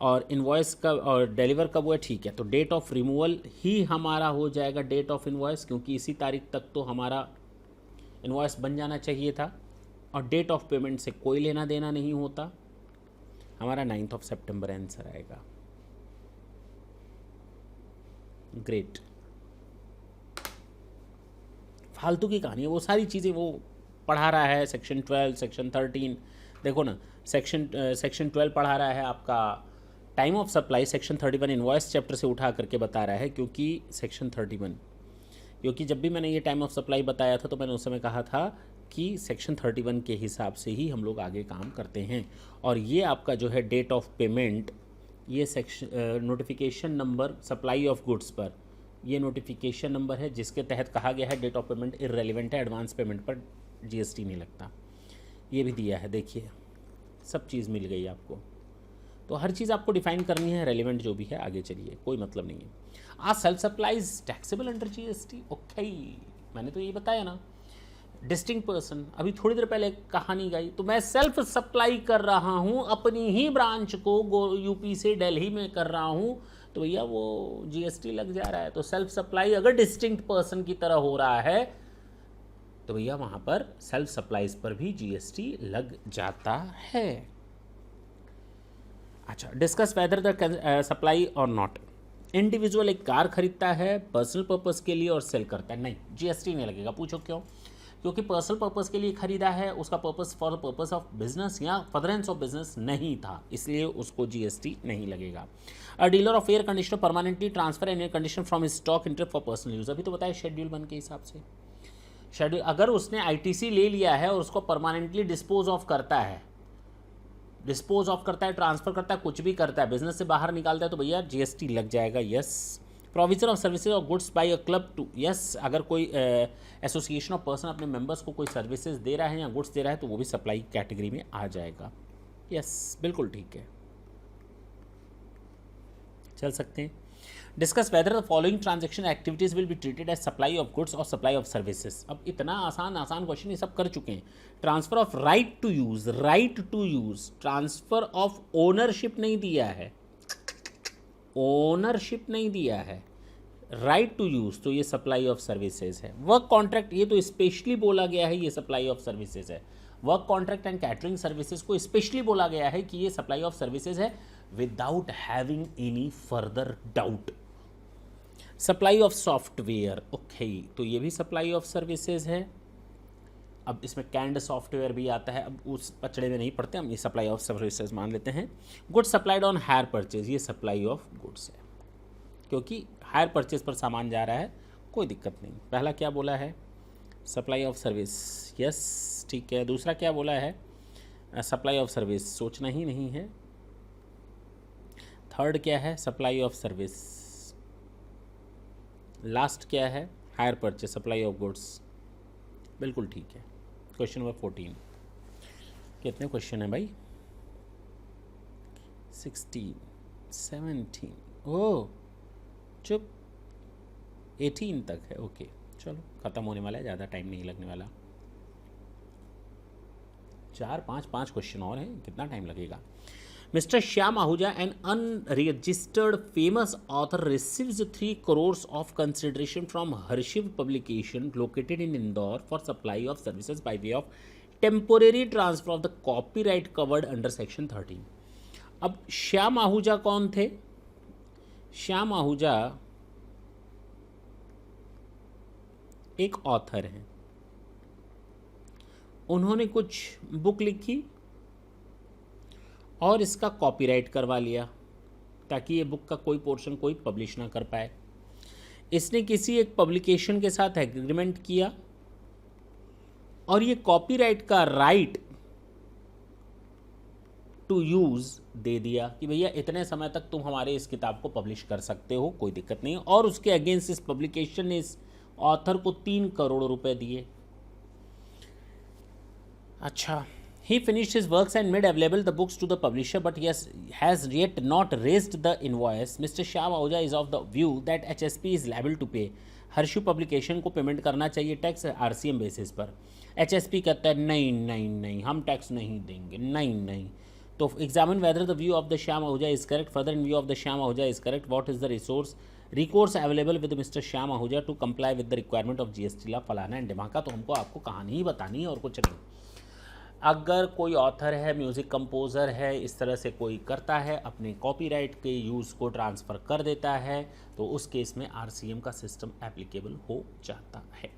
और इनवॉइस कब और डिलीवर कब हुआ, ठीक है, तो डेट ऑफ रिमूवल ही हमारा हो जाएगा डेट ऑफ इनवॉइस, क्योंकि इसी तारीख तक तो हमारा इनवॉइस बन जाना चाहिए था, और डेट ऑफ पेमेंट से कोई लेना देना नहीं होता। हमारा 9 सितंबर आंसर आएगा। ग्रेट, फालतू की कहानी है, वो सारी चीज़ें वो पढ़ा रहा है सेक्शन 12, सेक्शन 13, देखो ना, सेक्शन 12 पढ़ा रहा है आपका time of supply, section 31 invoice chapter से उठा करके बता रहा है, क्योंकि सेक्शन 31, क्योंकि जब भी मैंने ये टाइम ऑफ सप्लाई बताया था तो मैंने उस समय कहा था कि सेक्शन 31 के हिसाब से ही हम लोग आगे काम करते हैं। और ये आपका जो है डेट ऑफ पेमेंट, ये section notification number supply of goods पर, ये नोटिफिकेशन नंबर है जिसके तहत कहा गया है डेट ऑफ पेमेंट इररेलेवेंट है, एडवांस पेमेंट पर जीएसटी नहीं लगता। ये भी दिया है, देखिए सब चीज़ मिल गई आपको। तो हर चीज़ आपको डिफाइन करनी है, रेलिवेंट जो भी है, आगे चलिए, कोई मतलब नहीं है। Self supplies taxable under GST, okay, मैंने तो यही बताया ना। डिस्टिंक्ट पर्सन, अभी थोड़ी देर पहले कहानी गई, तो मैं सेल्फ सप्लाई कर रहा हूँ अपनी ही ब्रांच को, यूपी से दिल्ली में कर रहा हूँ, तो भैया वो जीएसटी लग जा रहा है। तो सेल्फ सप्लाई अगर डिस्टिंक्ट पर्सन की तरह हो रहा है तो भैया वहाँ पर सेल्फ सप्लाईज पर भी जीएसटी लग जाता है। अच्छा, डिस्कस वेदर द सप्लाई और नॉट, इंडिविजुअल एक कार खरीदता है पर्सनल पर्पस के लिए और सेल करता है, नहीं जीएसटी नहीं लगेगा। पूछो क्यों? क्योंकि पर्सनल पर्पस के लिए खरीदा है, उसका purpose for the purpose of business या फर्दरेंस ऑफ बिजनेस नहीं था, इसलिए उसको जीएसटी नहीं लगेगा। A dealer of air conditioner permanently transfer an air conditioner from stock inter for personal use, अभी तो बताया शेड्यूल वन के हिसाब से। शेड्यूल अगर उसने आईटीसी ले लिया है और उसको परमानेंटली डिस्पोज ऑफ करता है, ट्रांसफर करता है, कुछ भी करता है, बिजनेस से बाहर निकालता है, तो भैया जीएसटी लग जाएगा। यस। प्रोविजन ऑफ सर्विसेज और goods by a club to, yes, अगर कोई एसोसिएशन ऑफ पर्सन अपने मेंबर्स को कोई सर्विसेज दे रहा है या गुड्स दे रहा है तो वो भी सप्लाई कैटेगरी में आ जाएगा। यस, बिल्कुल ठीक है, चल सकते हैं। Discuss whether the following transaction activities will be treated as supply of goods और सप्लाई ऑफ सर्विसेज। अब इतना आसान क्वेश्चन ये सब कर चुके हैं। Transfer of right to use, transfer of ownership नहीं दिया है, राइट टू यूज, तो ये सप्लाई ऑफ सर्विसेज है। वर्क कॉन्ट्रैक्ट, ये तो स्पेशली बोला गया है ये सप्लाई ऑफ सर्विसेज है। Work contract and catering services को स्पेशली बोला गया है कि ये सप्लाई ऑफ सर्विसेज है without having any further doubt. Supply of software, okay, तो ये भी सप्लाई ऑफ सर्विसेज है। अब इसमें कैंड सॉफ्टवेयर भी आता है, अब उस पचड़े में नहीं पड़ते, हम ये सप्लाई ऑफ सर्विसेज मान लेते हैं। Goods supplied on hire purchase, ये सप्लाई ऑफ गुड्स है क्योंकि हायर परचेज पर सामान जा रहा है, कोई दिक्कत नहीं। पहला क्या बोला है? सप्लाई ऑफ सर्विस, यस ठीक है। दूसरा क्या बोला है? सप्लाई ऑफ सर्विस, सोचना ही नहीं है। थर्ड क्या है? Supply of service. लास्ट क्या है? Hire purchase, supply of goods, बिल्कुल ठीक है। क्वेश्चन नंबर 14, कितने क्वेश्चन है भाई? 16, 17, ओह चुप, 18 तक है, ओके चलो ख़त्म होने वाला है, ज़्यादा टाइम नहीं लगने वाला। 4-5 क्वेश्चन और हैं, कितना टाइम लगेगा? Mister Shyam Ahuja, an unregistered famous author, receives 3 crores of consideration from Harshiv publication located in Indore for supply of services by way of temporary transfer of the copyright covered under section 13। अब श्याम आहूजा कौन थे? श्याम आहूजा एक ऑथर हैं, उन्होंने कुछ बुक लिखी और इसका कॉपीराइट करवा लिया ताकि ये बुक का कोई पोर्शन कोई पब्लिश ना कर पाए। इसने किसी एक पब्लिकेशन के साथ एग्रीमेंट किया और ये कॉपीराइट का राइट टू यूज़ दे दिया कि भैया इतने समय तक तुम हमारे इस किताब को पब्लिश कर सकते हो, कोई दिक्कत नहीं। और उसके अगेंस्ट इस पब्लिकेशन ने इस ऑथर को 3 करोड़ रुपए दिए। अच्छा, he finished his works and made available the books to the publisher, but has yet not raised the invoice. Mr. Shyam Ahuja is of the view that HSP is liable to pay. Harshu publication को payment करना चाहिए tax RCM basis पर। HSP कहता है नहीं नहीं नहीं, हम टैक्स नहीं देंगे, नहीं नहीं। तो examine whether the view of the Shyam Ahuja is correct. Further in view of the Shyam Ahuja is correct, what is the recourse available with mister Shyam Ahuja to comply with the requirement of GST law, फलाना and ढिमाका। तो हमको आपको कहानी ही बतानी है और कुछ नहीं। अगर कोई ऑथर है, म्यूज़िक कंपोज़र है, इस तरह से कोई करता है, अपने कॉपीराइट के यूज़ को ट्रांसफ़र कर देता है, तो उस केस में आरसीएम का सिस्टम एप्लीकेबल हो जाता है।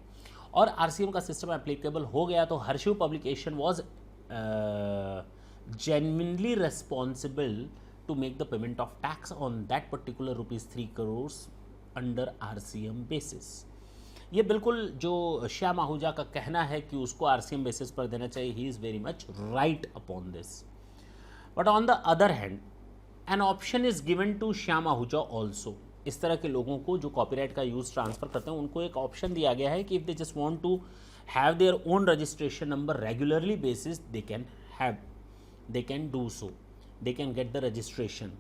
और आरसीएम का सिस्टम एप्लीकेबल हो गया तो Harshiv publication was genuinely responsible to make the payment of tax on that particular ₹3 crores under RCM basis। ये बिल्कुल जो श्याम आहूजा का कहना है कि उसको RCM बेसिस पर देना चाहिए, he is very much right upon this. But on the other hand an option is given to Shyam Ahuja also. इस तरह के लोगों को जो कॉपीराइट का यूज़ ट्रांसफ़र करते हैं उनको एक ऑप्शन दिया गया है कि if they just want to have their own registration number regularly basis, they can do so, they can get the registration.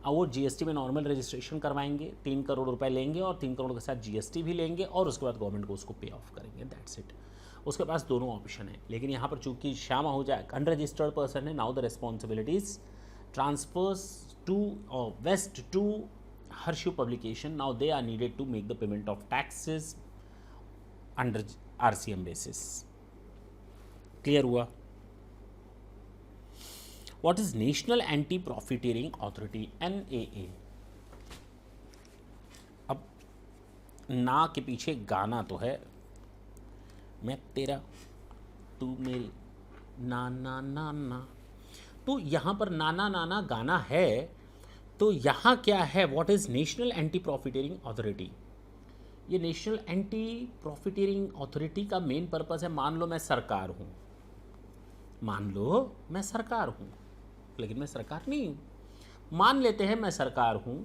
अब वो जीएसटी में नॉर्मल रजिस्ट्रेशन करवाएंगे, 3 करोड़ रुपए लेंगे और 3 करोड़ के साथ जीएसटी भी लेंगे और उसके बाद गवर्नमेंट को उसको पे ऑफ करेंगे, दैट्स इट। उसके पास दोनों ऑप्शन है। लेकिन यहाँ पर चूंकि श्याम आहूजा अनरजिस्टर्ड पर्सन है, now the responsibilities transfers to vest to Harshiv publication, now they are needed to make the payment of taxes under RCM basis. Clear हुआ? What is National Anti-Profiteering Authority, NAA? ना के पीछे गाना तो है, मैं तेरा तू मेरी ना ना ना ना, तो यहाँ पर नाना नाना गाना है। तो यहाँ क्या है, what is national anti profiteering authority? ये नेशनल एंटी प्रॉफिटेरिंग अथॉरिटी का मेन पर्पस है, मान लो मैं सरकार हूँ, मान लो मैं सरकार हूँ, लेकिन मैं सरकार नहीं हूँ, मान लेते हैं मैं सरकार हूँ,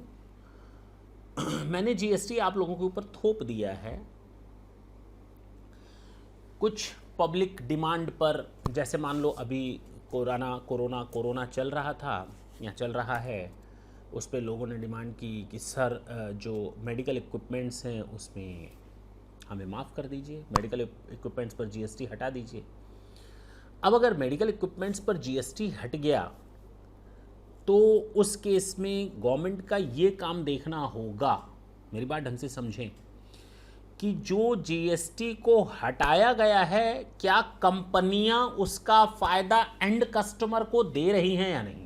मैंने जीएसटी आप लोगों के ऊपर थोप दिया है कुछ पब्लिक डिमांड पर, जैसे मान लो अभी कोरोना चल रहा था या चल रहा है, उस पर लोगों ने डिमांड की कि सर जो मेडिकल इक्विपमेंट्स हैं उसमें हमें माफ़ कर दीजिए, मेडिकल इक्विपमेंट्स पर जीएसटी हटा दीजिए। अब अगर मेडिकल इक्विपमेंट्स पर जीएसटी हट गया तो उस केस में गवर्नमेंट का ये काम देखना होगा, मेरी बात ढंग से समझें, कि जो जीएसटी को हटाया गया है क्या कंपनियां उसका फ़ायदा एंड कस्टमर को दे रही हैं या नहीं।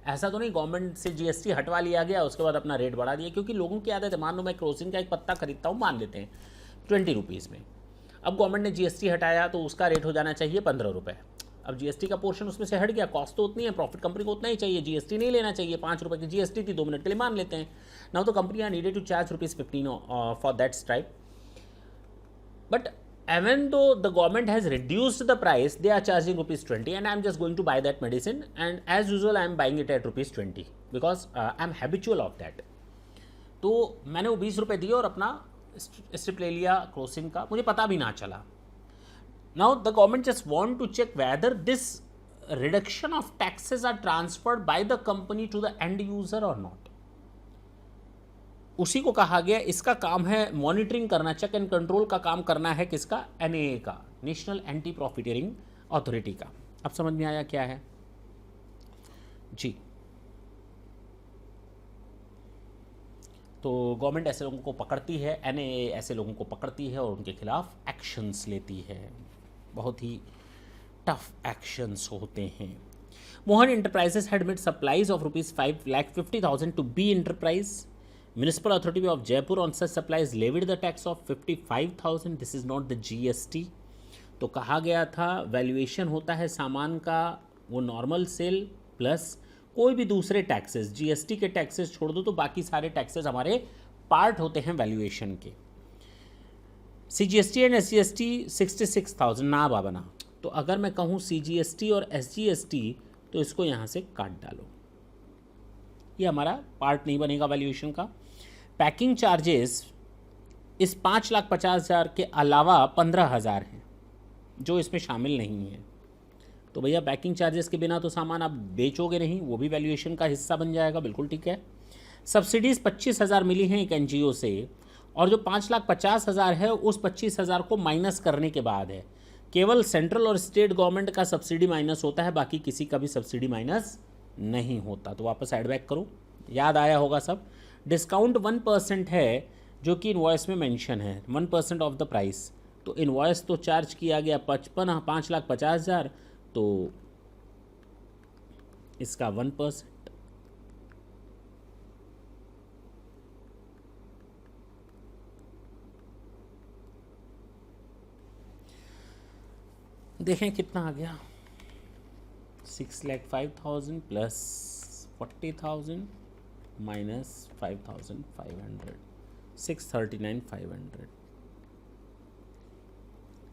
ऐसा तो नहीं गवर्नमेंट से जीएसटी हटवा लिया गया उसके बाद अपना रेट बढ़ा दिया, क्योंकि लोगों की आदत है, मान लो मैं केरोसिन का एक पत्ता खरीदता हूँ, मान लेते हैं 20 रुपीज़ में, अब गवर्नमेंट ने जीएसटी हटाया तो उसका रेट हो जाना चाहिए 15 रुपये। अब जीएसटी का पोर्शन उसमें से हट गया, कॉस्ट तो उतनी है, प्रॉफिट कंपनी को उतना ही चाहिए, जीएसटी नहीं लेना चाहिए, 5 रुपये की जीएसटी थी, 2 मिनट के लिए मान लेते हैं। नाउ तो company are needed to charge ₹15 for that stripe, but even though the government has reduced the price, they are charging ₹20, and I'm just going to buy that medicine, and as usual I'm buying it at ₹20 because I'm habitual of that। तो मैंने वो 20 रुपये दिए और अपना strip ले लिया Crocin का, मुझे पता भी ना चला। Now the government just want to check whether this reduction of taxes are transferred by the company to the end user or not। उसी को कहा गया, इसका काम है मॉनिटरिंग करना, चेक एंड कंट्रोल का काम करना है किसका, एनएए का, नेशनल एंटी प्रॉफिटेरिंग अथॉरिटी का। अब समझ में आया क्या है जी। तो गवर्नमेंट ऐसे लोगों को पकड़ती है, एनएए ऐसे लोगों को पकड़ती है और उनके खिलाफ एक्शंस लेती है, बहुत ही टफ एक्शंस होते हैं। Mohan enterprises had made supplies of ₹5,50,000 to be enterprise. Municipal Authority of Jaipur on such supplies levied the tax of 55,000। This is not the GST। तो कहा गया था वैल्यूएशन होता है सामान का, वो नॉर्मल सेल प्लस कोई भी दूसरे टैक्सेस, जीएसटी के टैक्सेस छोड़ दो तो बाकी सारे टैक्सेस हमारे पार्ट होते हैं वैल्यूएशन के। CGST एंड SGST 66,000 ना बाबा ना, तो अगर मैं कहूँ CGST और SGST तो इसको यहाँ से काट डालो, ये हमारा पार्ट नहीं बनेगा वैल्यूएशन का। पैकिंग चार्जेस इस 5,50,000 के अलावा 15,000 हैं जो इसमें शामिल नहीं है। तो भैया पैकिंग चार्जेस के बिना तो सामान आप बेचोगे नहीं, वो भी वैल्यूएशन का हिस्सा बन जाएगा, बिल्कुल ठीक है। सब्सिडीज़ 25,000 मिली हैं एक एनजीओ से, और जो 5,50,000 है उस 25,000 को माइनस करने के बाद है, केवल सेंट्रल और स्टेट गवर्नमेंट का सब्सिडी माइनस होता है, बाकी किसी का भी सब्सिडी माइनस नहीं होता। तो वापस ऐड बैक करो, याद आया होगा सब। डिस्काउंट 1% है जो कि इनवॉइस में मेंशन है, 1% ऑफ द प्राइस। तो इनवॉइस तो चार्ज किया गया 5,50,000, तो इसका 1%। देखें कितना आ गया, 6,05,000 प्लस 40,000 माइनस 5,500, 639,500,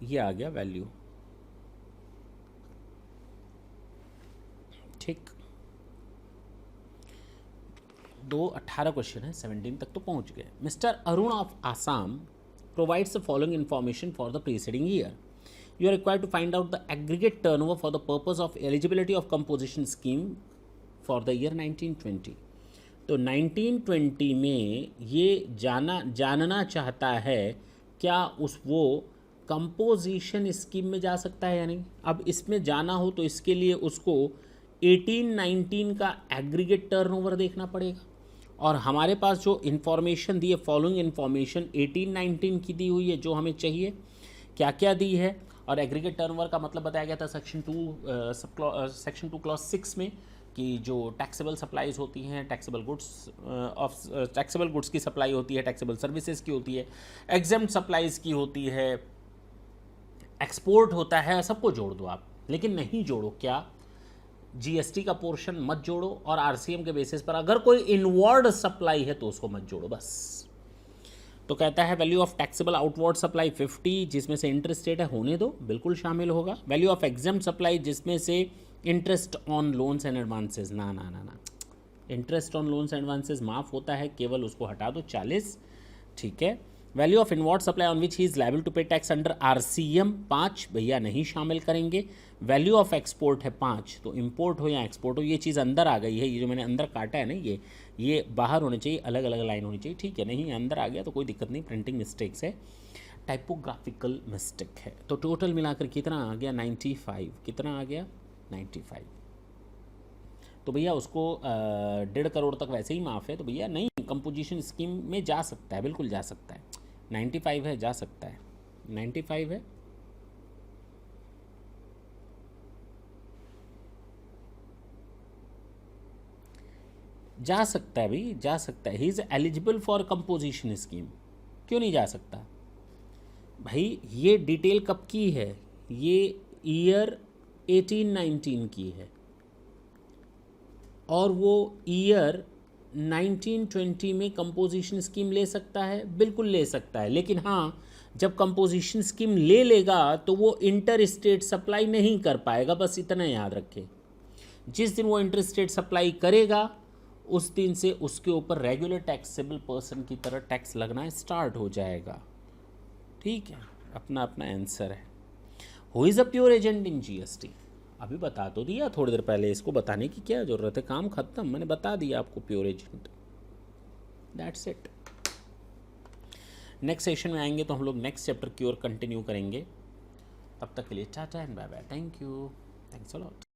ये आ गया वैल्यू। ठीक, 18 क्वेश्चन है, 17 तक तो पहुंच गए। Mister Arun of Assam provides the following information for the preceding year. You are required to find out the aggregate turnover for the purpose of eligibility of composition scheme for the year 1920। तो 1920 में ये जानना चाहता है क्या वो कंपोजिशन स्कीम में जा सकता है या नहीं। अब इसमें जाना हो तो इसके लिए उसको 18-19 का एग्रीगेट टर्नओवर देखना पड़ेगा, और हमारे पास जो इन्फॉर्मेशन दी है, फॉलोइंग इन्फॉर्मेशन 18-19 की दी हुई है, जो हमें चाहिए क्या क्या दी है। और एग्रीगेट टर्नओवर का मतलब बताया गया था सेक्शन 2 क्लॉज 6 में कि जो टैक्सेबल सप्लाईज होती हैं, टैक्सेबल गुड्स की सप्लाई होती है, टैक्सेबल सर्विसेज की होती है, एग्जेम्प्ट सप्लाईज की होती है, एक्सपोर्ट होता है, सबको जोड़ दो आप। लेकिन नहीं जोड़ो क्या, जीएसटी का पोर्शन मत जोड़ो, और आरसीएम के बेसिस पर अगर कोई इनवर्ड सप्लाई है तो उसको मत जोड़ो बस। तो कहता है value of taxable outward supply 50, जिसमें से इंटरेस्ट रेट है होने दो, बिल्कुल शामिल होगा। वैल्यू ऑफ एग्जेम्प्ट सप्लाई, जिसमें से interest on loans and advances, ना ना ना ना, interest on loans and advances माफ होता है, केवल उसको हटा दो 40, ठीक है। Value of inward supply on which he is liable to pay tax under RCM 5, भैया नहीं शामिल करेंगे। वैल्यू ऑफ एक्सपोर्ट है 5, तो इंपोर्ट हो या एक्सपोर्ट हो, ये चीज़ अंदर आ गई है, ये जो मैंने अंदर काटा है ना, ये बाहर होने चाहिए, अलग अलग लाइन होनी चाहिए, ठीक है। नहीं अंदर आ गया तो कोई दिक्कत नहीं, प्रिंटिंग मिस्टेक्स है, टाइपोग्राफिकल मिस्टेक है। तो टोटल मिलाकर कितना आ गया 95, कितना आ गया 95। तो भैया उसको 1.5 करोड़ तक वैसे ही माफ़ है, तो भैया नहीं, कंपोजिशन स्कीम में जा सकता है, बिल्कुल जा सकता है। 95 है, जा सकता है, 95 है। जा सकता है भाई, जा सकता है, he is eligible for composition scheme, क्यों नहीं जा सकता भाई। ये डिटेल कब की है, ये ईयर 18-19 की है, और वो ईयर 1920 में कंपोजिशन स्कीम ले सकता है, बिल्कुल ले सकता है। लेकिन हाँ, जब कंपोजिशन स्कीम ले लेगा तो वो इंटर स्टेट सप्लाई नहीं कर पाएगा, बस इतना याद रखें। जिस दिन वो इंटर स्टेट सप्लाई करेगा उस दिन से उसके ऊपर रेगुलर टैक्सेबल पर्सन की तरह टैक्स लगना स्टार्ट हो जाएगा, ठीक है। अपना अपना आंसर है। Who is a pure agent in GST, अभी बता तो दिया थोड़ी देर पहले, इसको बताने की क्या ज़रूरत है, काम खत्म, मैंने बता दिया आपको pure agent, that's it. Next session में आएंगे तो हम लोग नेक्स्ट चैप्टर की ओर कंटिन्यू करेंगे। तब तक के लिए tata and bye bye, thank you, thanks a lot.